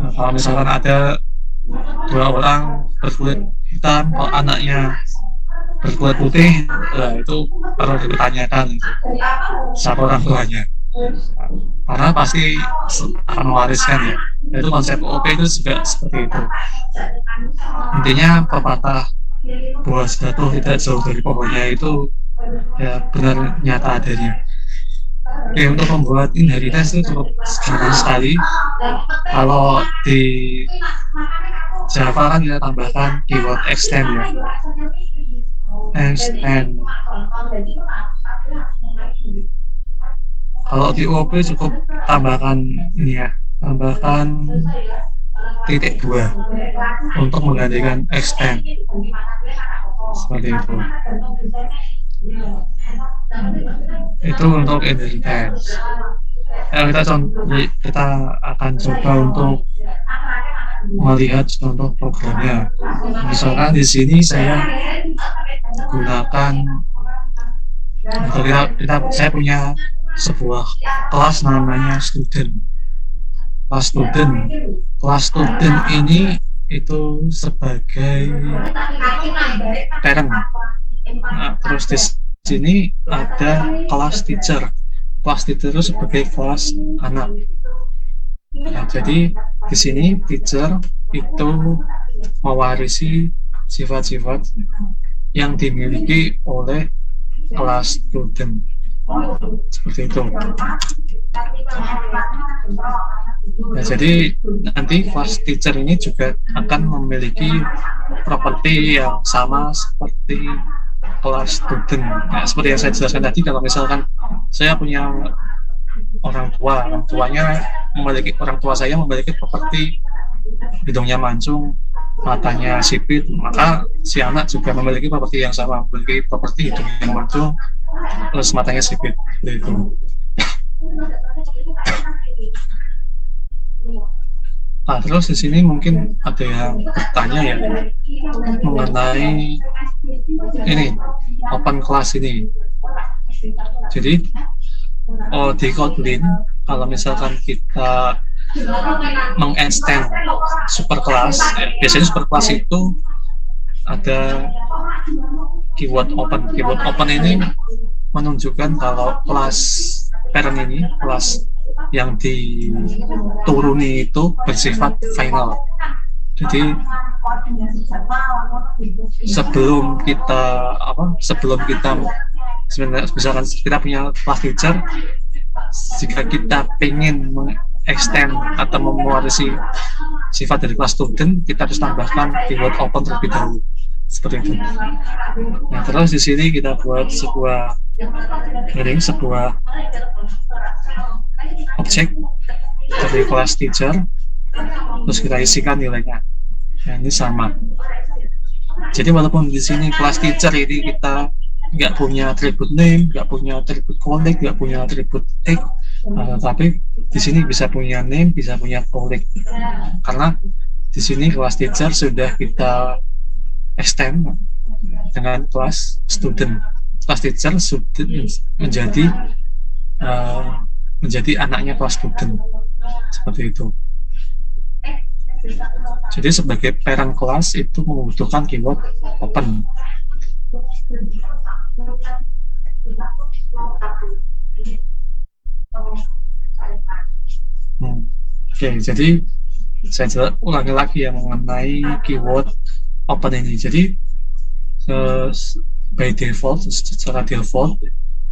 Nah, kalau misalkan ada 2 orang berkulit hitam, kalau anaknya berkulit putih, itu perlu ditanyakan itu siapa orang tuanya, karena pasti akan mewariskan ya. Itu konsep OP itu juga seperti itu. Intinya pepatah buah jatuh tidak jauh dari pohonnya itu ya benar nyata adanya. Oke, untuk membuat inheritance itu cukup gampang sekali. Kalau di Java kan kita tambahkan keyword extend ya. Extend. Kalau di UOP cukup tambahkan ini ya, tambahkan titik 2 untuk menggantikan extend. Seperti itu. Itu untuk inheritance. Kita akan coba untuk melihat contoh programnya. Misalkan di sini saya gunakan, saya punya sebuah kelas namanya student. Kelas student ini itu sebagai parent. Nah, terus di sini ada kelas teacher. Kelas teacher itu sebagai kelas anak. Nah, jadi di sini teacher itu mewarisi sifat-sifat yang dimiliki oleh kelas student. Seperti itu. Nah, jadi nanti kelas teacher ini juga akan memiliki properti yang sama seperti kelas student. Nah, seperti yang saya jelaskan tadi, kalau misalkan saya punya orang tua saya memiliki properti hidungnya mancung, matanya sipit, maka si anak juga memiliki properti yang sama, memiliki properti hidungnya mancung, terus matanya sipit. Gitu. Nah, terus di sini mungkin ada yang bertanya ya mengenai ini open class ini. Jadi di Kotlin kalau misalkan kita meng-extend superclass, biasanya superclass itu ada keyword open. Keyword open ini menunjukkan kalau kelas parent ini, kelas yang dituruni itu bersifat final. Jadi sebelum kita misalkan kita punya kelas teacher, jika kita ingin meng-extend atau mewarisi sifat dari kelas student, kita harus tambahkan keyword open terlebih dahulu. Seperti itu. Nah, terus di sini kita buat sebuah objek dari kelas teacher, terus kita isikan nilainya. Nah, ini sama. Jadi walaupun di sini kelas teacher ini kita nggak punya atribut name, nggak punya atribut colleague, nggak punya atribut age, tapi di sini bisa punya name, bisa punya colleague. Karena di sini kelas teacher sudah kita extend dengan kelas student. Kelas teacher menjadi anaknya kelas student. Seperti itu. Jadi sebagai parent kelas itu membutuhkan keyword open. Oke, jadi saya ulangi lagi ya mengenai keyword open ini. Jadi by default, secara default,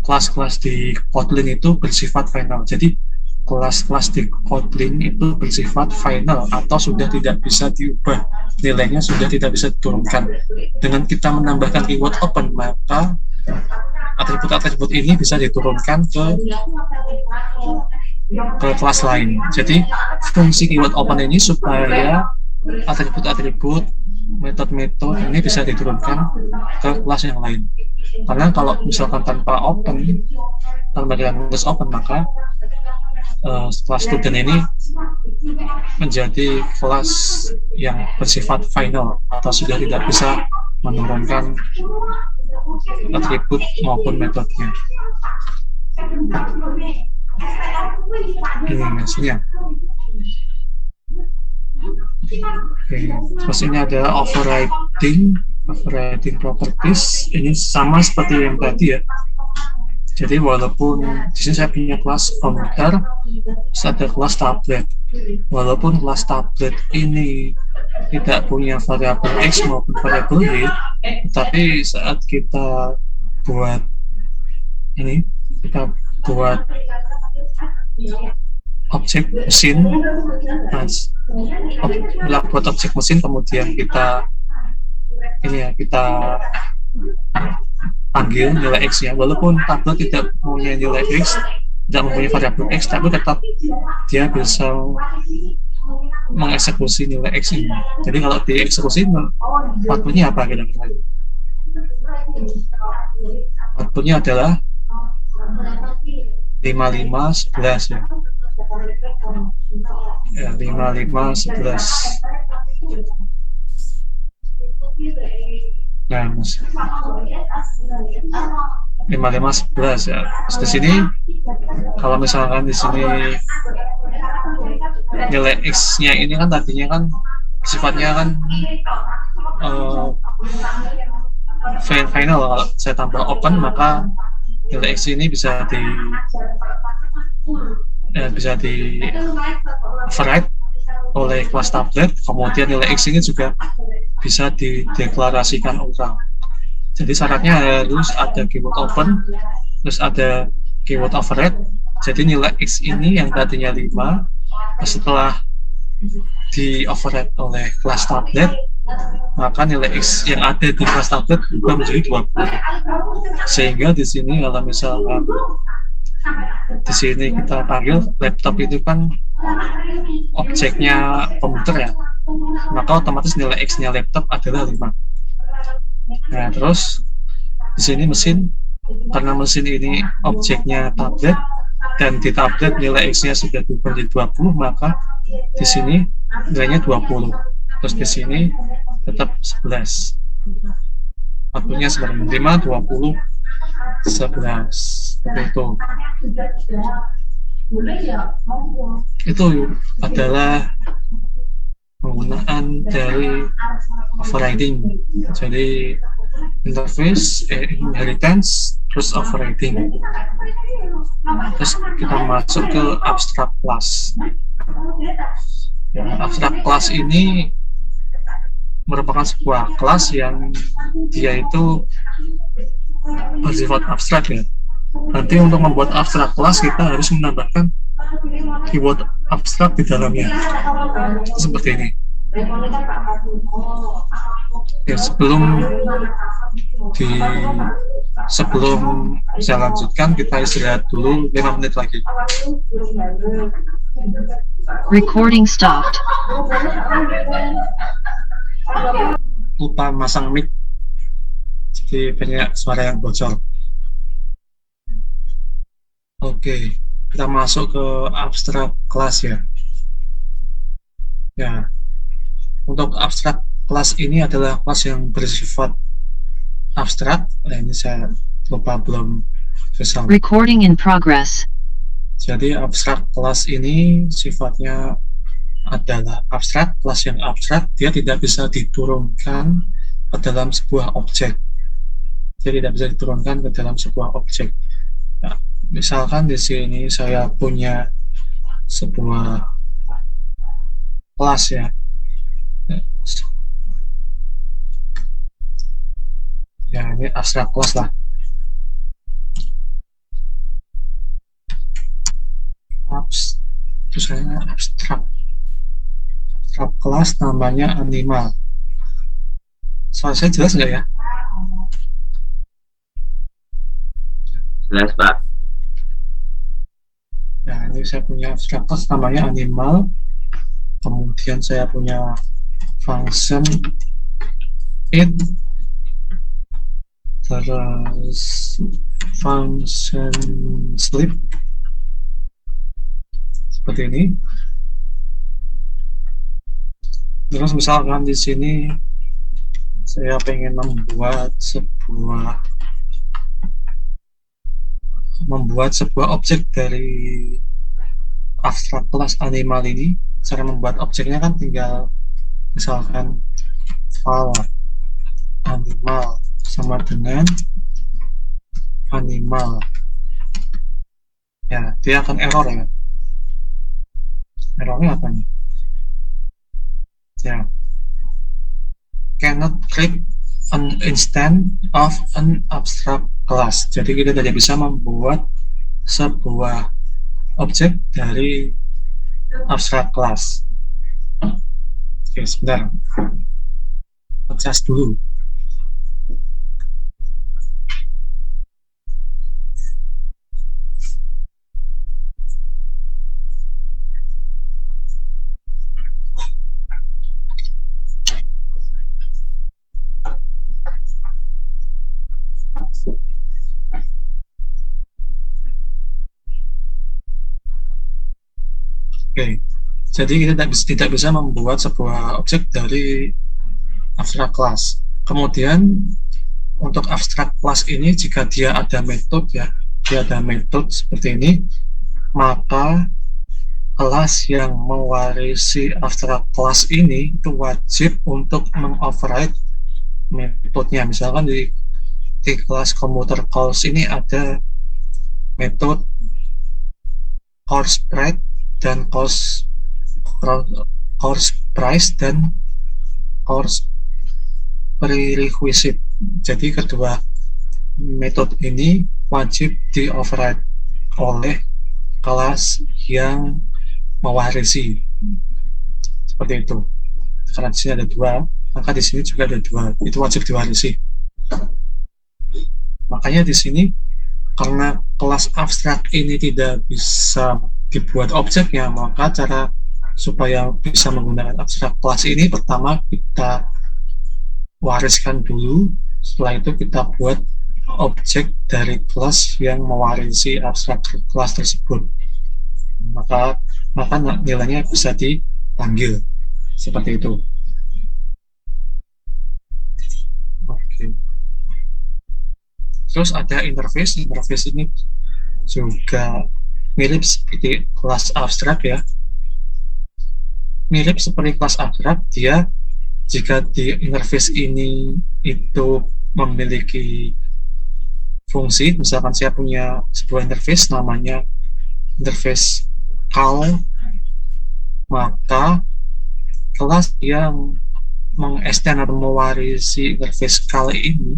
kelas-kelas di Kotlin itu bersifat final. Jadi kelas-kelas di Kotlin itu bersifat final atau sudah tidak bisa diubah, nilainya sudah tidak bisa diturunkan. Dengan kita menambahkan keyword open, maka atribut-atribut ini bisa diturunkan ke kelas lain. Jadi fungsi keyword open ini supaya atribut-atribut, metode-metode ini bisa diturunkan ke kelas yang lain. Karena kalau misalkan tanpa tulis open, maka kelas student ini menjadi kelas yang bersifat final atau sudah tidak bisa menurunkan atribut maupun metodenya. Ini hasilnya. Oke, terus ini ada overriding properties. Ini sama seperti yang tadi ya. Jadi walaupun di sini saya punya kelas komputer, terus ada kelas tablet. Walaupun kelas tablet ini tidak punya variabel x maupun variabel y, tapi saat kita buat ini, kita buat objek mesin, buat objek mesin, kemudian kita kita panggil nilai x-nya, walaupun tabel tidak mempunyai nilai x, tidak mempunyai variabel x, tapi tetap dia bisa mengeksekusi nilai x ini. Jadi kalau dieksekusi, outputnya apa kira-kira? Outputnya adalah 5511 ya. 5511. Nah, 5511 ya. Terus di sini kalau misalkan di sini nilai x-nya ini kan tadinya kan sifatnya kan final, kalau saya tambah open maka nilai x ini bisa di override oleh kelas tablet, kemudian nilai x ini juga bisa dideklarasikan ulang. Jadi syaratnya harus ada keyword open, terus ada keyword override. Jadi nilai x ini yang tadinya 5, setelah di override oleh kelas tablet, maka nilai x yang ada di kelas tablet berubah menjadi 20. Sehingga di sini kalau misalkan di sini kita panggil laptop itu kan objeknya komputer ya, maka otomatis nilai x-nya laptop adalah 5. Nah, terus di sini mesin, karena mesin ini objeknya tablet dan di tablet nilai x-nya sudah berubah menjadi 20, maka di sini nilainya 20. Terus di sini tetap 11. Waktunya sebenarnya 5, 20, 11. Seperti itu. Itu adalah penggunaan dari overriding. Jadi interface, inheritance, terus overriding. Terus kita masuk ke abstract class. Ya, abstract class ini merupakan sebuah kelas yang dia itu bersifat abstrak ya. Nanti untuk membuat abstrak kelas kita harus menambahkan keyword abstrak di dalamnya. Seperti ini. Ya, sebelum saya lanjutkan, kita istirahat dulu 5 menit lagi. Recording stopped. Lupa masang mic, jadi banyak suara yang bocor. Oke, kita masuk ke abstract class ya. Ya, untuk abstract class ini adalah kelas yang bersifat abstrak. Nah, ini saya lupa belum bisa. Recording in progress. Jadi abstrak kelas ini sifatnya adalah abstrak, kelas yang abstrak, dia tidak bisa diturunkan ke dalam sebuah objek. Dia tidak bisa diturunkan ke dalam sebuah objek. Nah, misalkan di sini saya punya sebuah kelas ya. Ya, ini abstrak kelas lah. Terus saya abstrak kelas namanya animal. Soal saya jelas nggak ya? Jelas, Pak. Nah, ini saya punya abstrak kelas namanya animal. Kemudian saya punya function it, terus function sleep seperti ini. Terus misalkan di sini saya pengen membuat sebuah objek dari abstrak kelas animal ini. Cara membuat objeknya kan tinggal misalkan file animal sama dengan animal. Ya, dia akan error ya. Errornya apa nih? Ya, cannot create an instance of an abstract class. Jadi kita tidak bisa membuat sebuah objek dari abstrak class. Oke, sebentar. Adjust dulu. Oke, jadi kita tidak bisa membuat sebuah objek dari abstrak class. Kemudian untuk abstrak class ini, jika dia ada metode ya, dia ada metode seperti ini, maka kelas yang mewarisi abstrak class ini itu wajib untuk mengoverride metodenya. Misalkan di kelas computer calls ini ada metode course price dan course price dan course prerequisite. Jadi kedua metode ini wajib di override oleh kelas yang mewarisi, seperti itu. Karena di sini ada dua, maka di sini juga ada dua, itu wajib diwarisi. Makanya di sini karena kelas abstrak ini tidak bisa dibuat objeknya, maka cara supaya bisa menggunakan abstrak kelas ini, pertama kita wariskan dulu, setelah itu kita buat objek dari kelas yang mewarisi abstrak kelas tersebut, maka nilainya bisa dipanggil seperti itu. Oke. Terus ada interface ini juga mirip seperti kelas abstrak ya. Mirip seperti kelas abstrak, dia jika di interface ini itu memiliki fungsi, misalkan saya punya sebuah interface namanya interface call, maka kelas yang mengextend atau mewarisi interface call ini,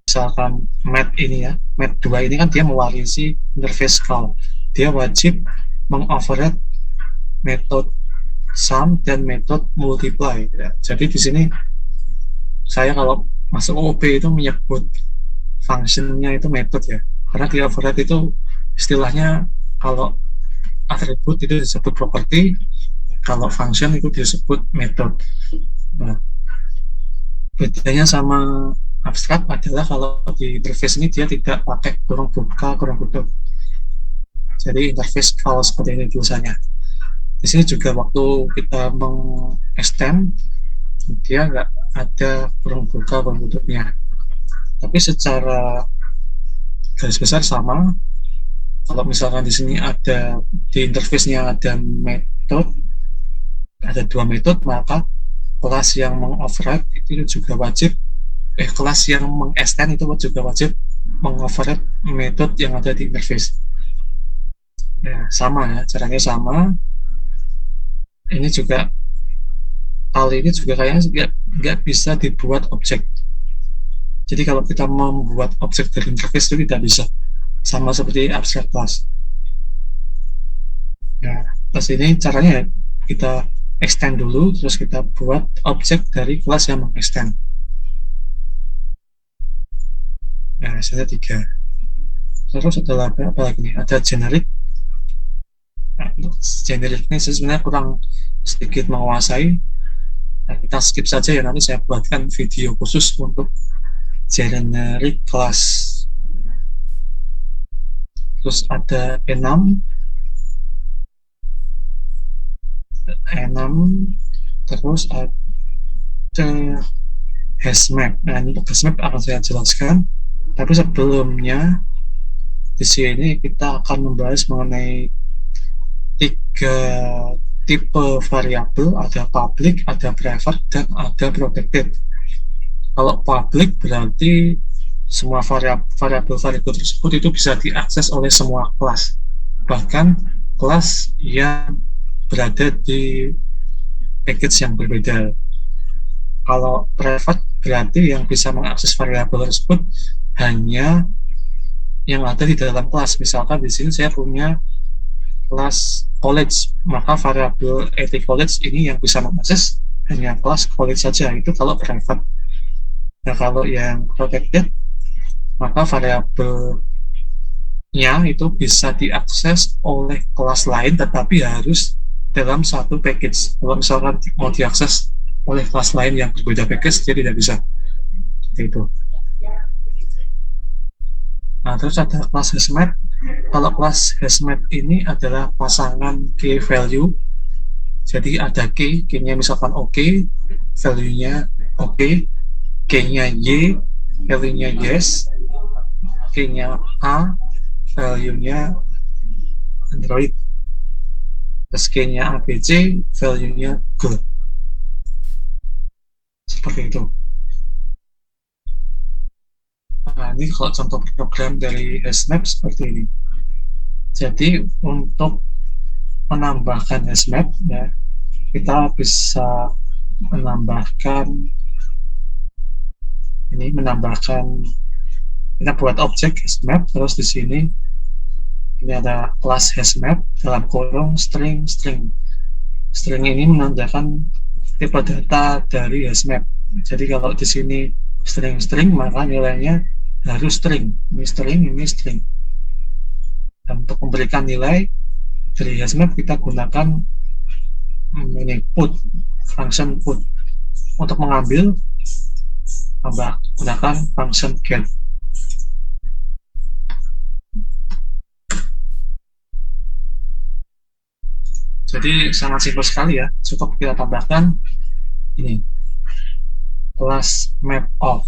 misalkan mat ini ya, mat 2 ini kan dia mewarisi interface call, dia wajib mengoverride metode sum dan metode multiply ya. Jadi di sini saya kalau masuk OOP itu menyebut functionnya itu metode ya, karena di override itu istilahnya kalau atribut itu disebut property, kalau function itu disebut metode. Nah, bedanya sama abstrak adalah kalau di interface ini dia tidak pakai kurung buka, kurung tutup. Jadi interface kalau seperti ini tulisannya. Di sini juga waktu kita mengextend, dia nggak ada kurung buka, kurung tutupnya. Tapi secara garis besar sama. Kalau misalkan di sini ada di interface-nya ada metode, ada dua metode, maka kelas yang mengoverride itu juga wajib kelas yang mengextend itu juga wajib mengoverride metode yang ada di interface. Ya, sama ya, caranya sama. Ini juga hal ini juga kayaknya nggak bisa dibuat objek. Jadi kalau kita membuat objek dari interface itu tidak bisa, sama seperti abstract class. Nah, pas ini caranya kita extend dulu, terus kita buat objek dari kelas yang mengextend. Nah, hasilnya 3. Terus ada apa lagi nih? Ada generic. Nah, generic ini sebenarnya kurang sedikit menguasai. Nah, kita skip saja ya, nanti saya buatkan video khusus untuk generic class. Terus ada enum, terus ada hashmap. Nah, ini untuk hashmap akan saya jelaskan. Tapi sebelumnya di sini kita akan membahas mengenai 3 tipe variabel, ada public, ada private, dan ada protected. Kalau public berarti semua variabel tersebut itu bisa diakses oleh semua kelas, bahkan kelas yang berada di package yang berbeda. Kalau private berarti yang bisa mengakses variabel tersebut hanya yang ada di dalam kelas. Misalkan di sini saya punya kelas college, maka variabel at college ini yang bisa mengakses hanya kelas college saja, itu kalau private. Nah, kalau yang protected, maka variabelnya itu bisa diakses oleh kelas lain, tetapi harus dalam satu package. Kalau misalkan mau diakses oleh kelas lain yang berbeda package, dia tidak bisa. Seperti itu. Nah, terus ada kelas HashMap. Kalau kelas HashMap ini adalah pasangan key value. Jadi ada key-nya misalkan OK, value-nya OK, key-nya Y, value-nya yes, key-nya A, value-nya Android. Terus key-nya ABC, value-nya Go. Seperti itu. Nah, ini kalau contoh program dari HashMap seperti ini. Jadi untuk menambahkan HashMap, ya, kita bisa menambahkan kita buat objek HashMap, terus di sini ini ada kelas HashMap dalam kurung string. String ini menandakan tipe data dari HashMap. Jadi kalau di sini string, maka nilainya harus string. Ini string. Dan untuk memberikan nilai dari HashMap kita gunakan ini function put. Untuk mengambil, gunakan function get. Jadi sangat simpel sekali ya. Cukup kita tambahkan ini kelas map of.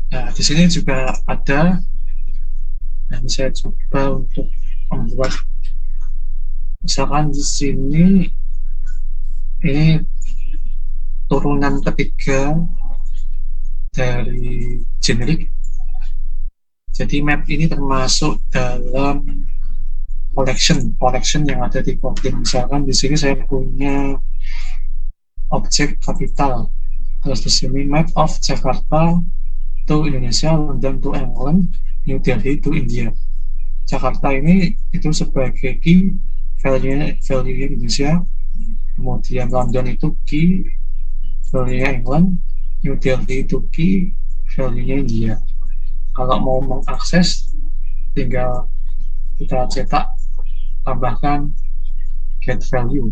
Nah, di sini juga ada, dan saya coba untuk membuat, misalkan di sini ini turunan ketiga dari generic. Jadi map ini termasuk dalam collection yang ada di Kotlin. Misalkan di sini saya punya objek kapital, terus di sini map of Jakarta to Indonesia, London to England, New Delhi to India. Jakarta ini itu sebagai key value-nya Indonesia, kemudian London itu key value-nya England, New Delhi itu key value-nya India. Kalau mau mengakses, tinggal kita cetak, tambahkan get value,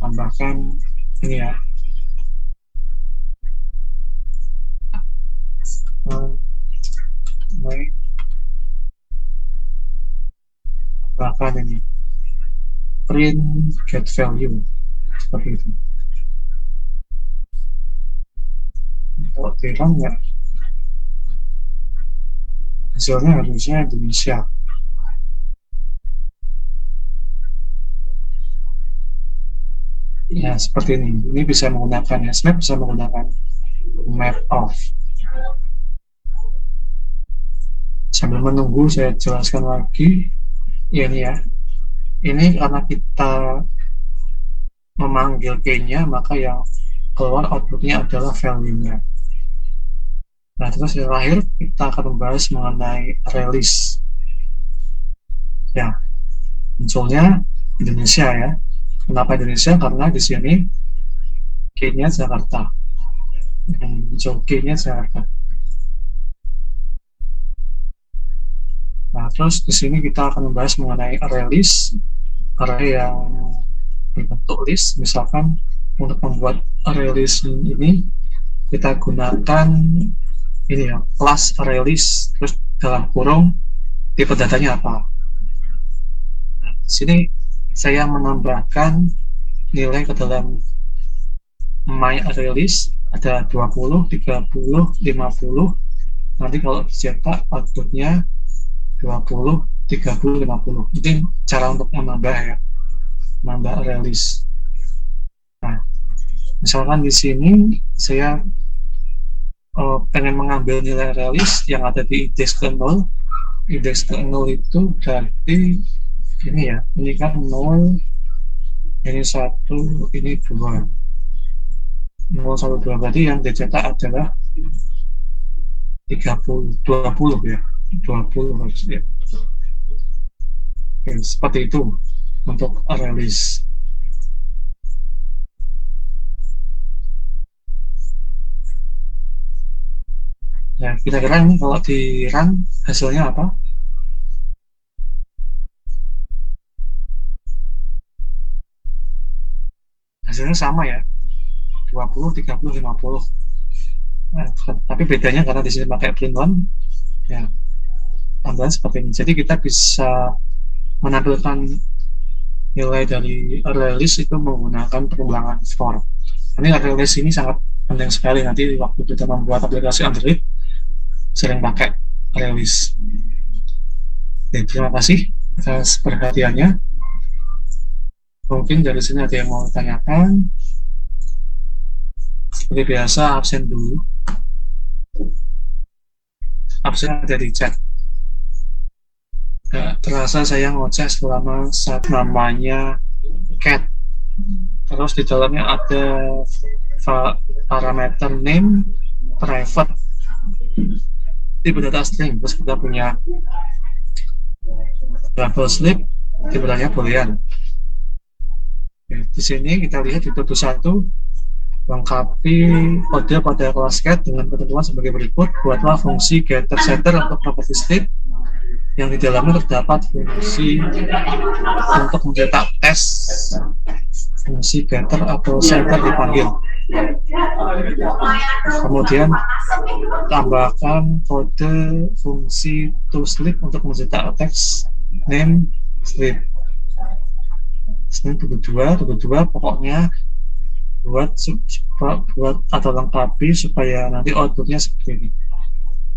tambahkan ini ya, tambahkan ini print get value seperti itu. Kalau terang ya, hasilnya harusnya Indonesia. Ya, seperti ini. Ini bisa menggunakan HashMap, bisa menggunakan map of. Sambil menunggu, saya jelaskan lagi. Ya, ini ya. Ini karena kita memanggil key-nya, maka yang keluar output-nya adalah value-nya. Nah, terus yang terakhir kita akan membahas mengenai release. Ya, munculnya Indonesia ya. Kenapa Indonesia? Karena di sini key-nya Jakarta. Muncul key-nya Jakarta. Nah, terus di sini kita akan membahas mengenai release, array yang berbentuk list. Misalkan untuk membuat release ini kita gunakan ini ya, kelas release, terus dalam kurung tipe datanya apa. Di sini saya menambahkan nilai ke dalam my release, ada 20, 30, 50. Nanti kalau dicetak outputnya 20, 30, 50. Ini cara untuk menambah ya, menambah release. Nah, misalkan di sini saya pengen mengambil nilai release yang ada di indeks ke 0. Indeks ke 0 itu berarti ini ya, ini kan 0, ini 1, ini 2. 012 berarti yang dicetak adalah 20 ya, 20 harusnya. Oke, seperti itu untuk release. Nah, kira-kira ini kalau di run hasilnya apa? Hasilnya sama ya, 20, 30, 50. Nah, tapi bedanya karena di sini pakai print on, ya tambahan seperti ini. Jadi kita bisa menampilkan nilai dari release itu menggunakan pengulangan for. Ini release ini sangat penting sekali nanti waktu kita membuat aplikasi Android, sering pakai release. Oke, terima kasih atas perhatiannya. Mungkin dari sini ada yang mau tanyakan. Seperti biasa, absen dulu. Absen ada di chat. Gak terasa saya ngoceh selama saat namanya cat. Terus di dalamnya ada parameter name, private, tipe data string. Terus kita punya double sleep, tipe datanya boolean. Di sini kita lihat di tutur 1, lengkapi kode pada kelas cat dengan ketentuan sebagai berikut. Buatlah fungsi getter setter untuk property sleep yang di dalamnya terdapat fungsi untuk mencetak tes fungsi getter atau setter dipanggil. Kemudian tambahkan kode fungsi toSleep untuk mencetak teks name sleep. Ini kedua pokoknya buat atau lengkapi supaya nanti outputnya seperti ini.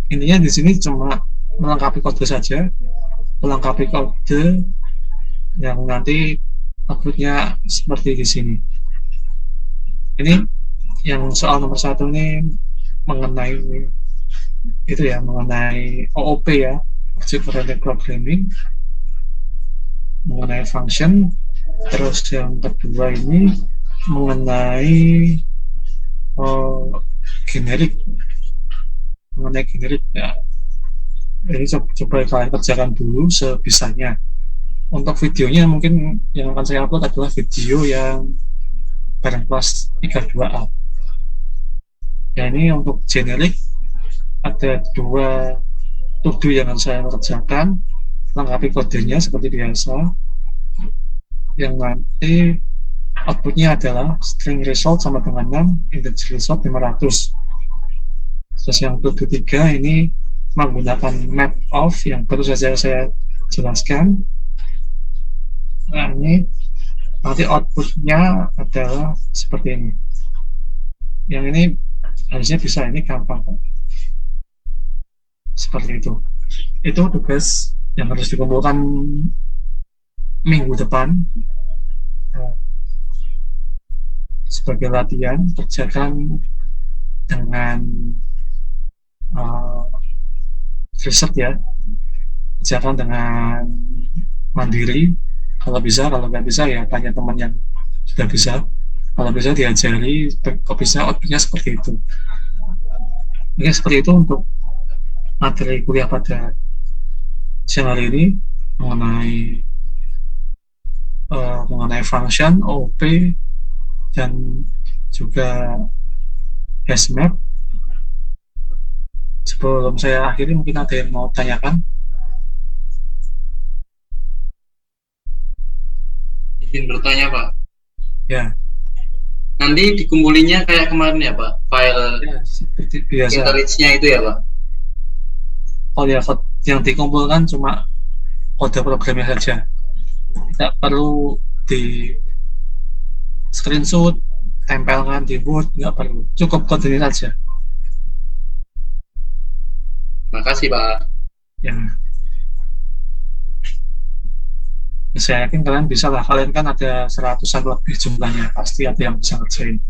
Intinya di sini cuma melengkapi kode saja, melengkapi kode yang nanti outputnya seperti di sini. Ini yang soal nomor 1 ini mengenai itu ya, mengenai OOP ya, Object Oriented Programming, mengenai function. Terus yang kedua ini mengenai generik, ya. Ini coba kalian kerjakan dulu sebisanya. Untuk videonya mungkin yang akan saya upload adalah video yang bareng kelas 32A. Ya, ini untuk generik ada 2 to-do yang akan saya kerjakan, lengkapi kodenya seperti biasa, yang nanti outputnya adalah string result sama dengan 6, integer result 500. Terus yang to-do 3 ini menggunakan map of yang baru saja saya jelaskan. Nah, ini nanti outputnya adalah seperti ini. Yang ini harusnya bisa, ini gampang seperti itu. Itu tugas yang harus dikumpulkan minggu depan. Sebagai latihan, kerjakan dengan riset ya, kerjakan dengan mandiri kalau bisa. Kalau nggak bisa ya tanya teman yang sudah bisa. Kalau bisa diajari, kok bisa outputnya seperti itu. Mungkin seperti itu untuk materi kuliah pada siang hari ini mengenai function, OOP, dan juga HashMap. Sebelum saya akhiri, mungkin ada yang mau tanyakan? Izin bertanya, Pak. Ya. Nanti dikumpulinya kayak kemarin ya, Pak? File Ya, seperti biasa. IntelliJ-nya itu ya, Pak? Oh ya, yang dikumpulkan cuma kode programnya saja. Tidak perlu di screenshot, tempelkan di Word, nggak perlu. Cukup kodenya saja. Makasih, Pak. Ya. Saya yakin kalian bisa lah. Kalian kan ada 100-an lebih jumlahnya. Pasti ada yang bisa ngerjain.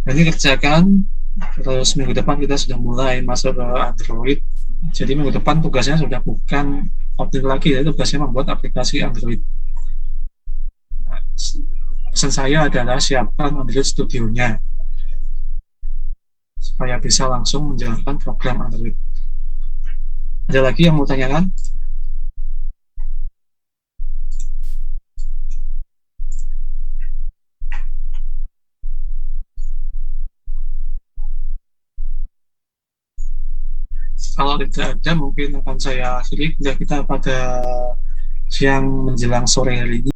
Jadi kerjakan. Terus minggu depan kita sudah mulai masuk ke Android. Jadi minggu depan tugasnya sudah bukan coding lagi, ya, tugasnya membuat aplikasi Android. Pesan saya adalah siapkan Android Studionya supaya bisa langsung menjalankan program Android. Ada lagi yang mau tanyakan? Kalau tidak ada, mungkin akan saya akhiri. Kita pada siang menjelang sore hari ini.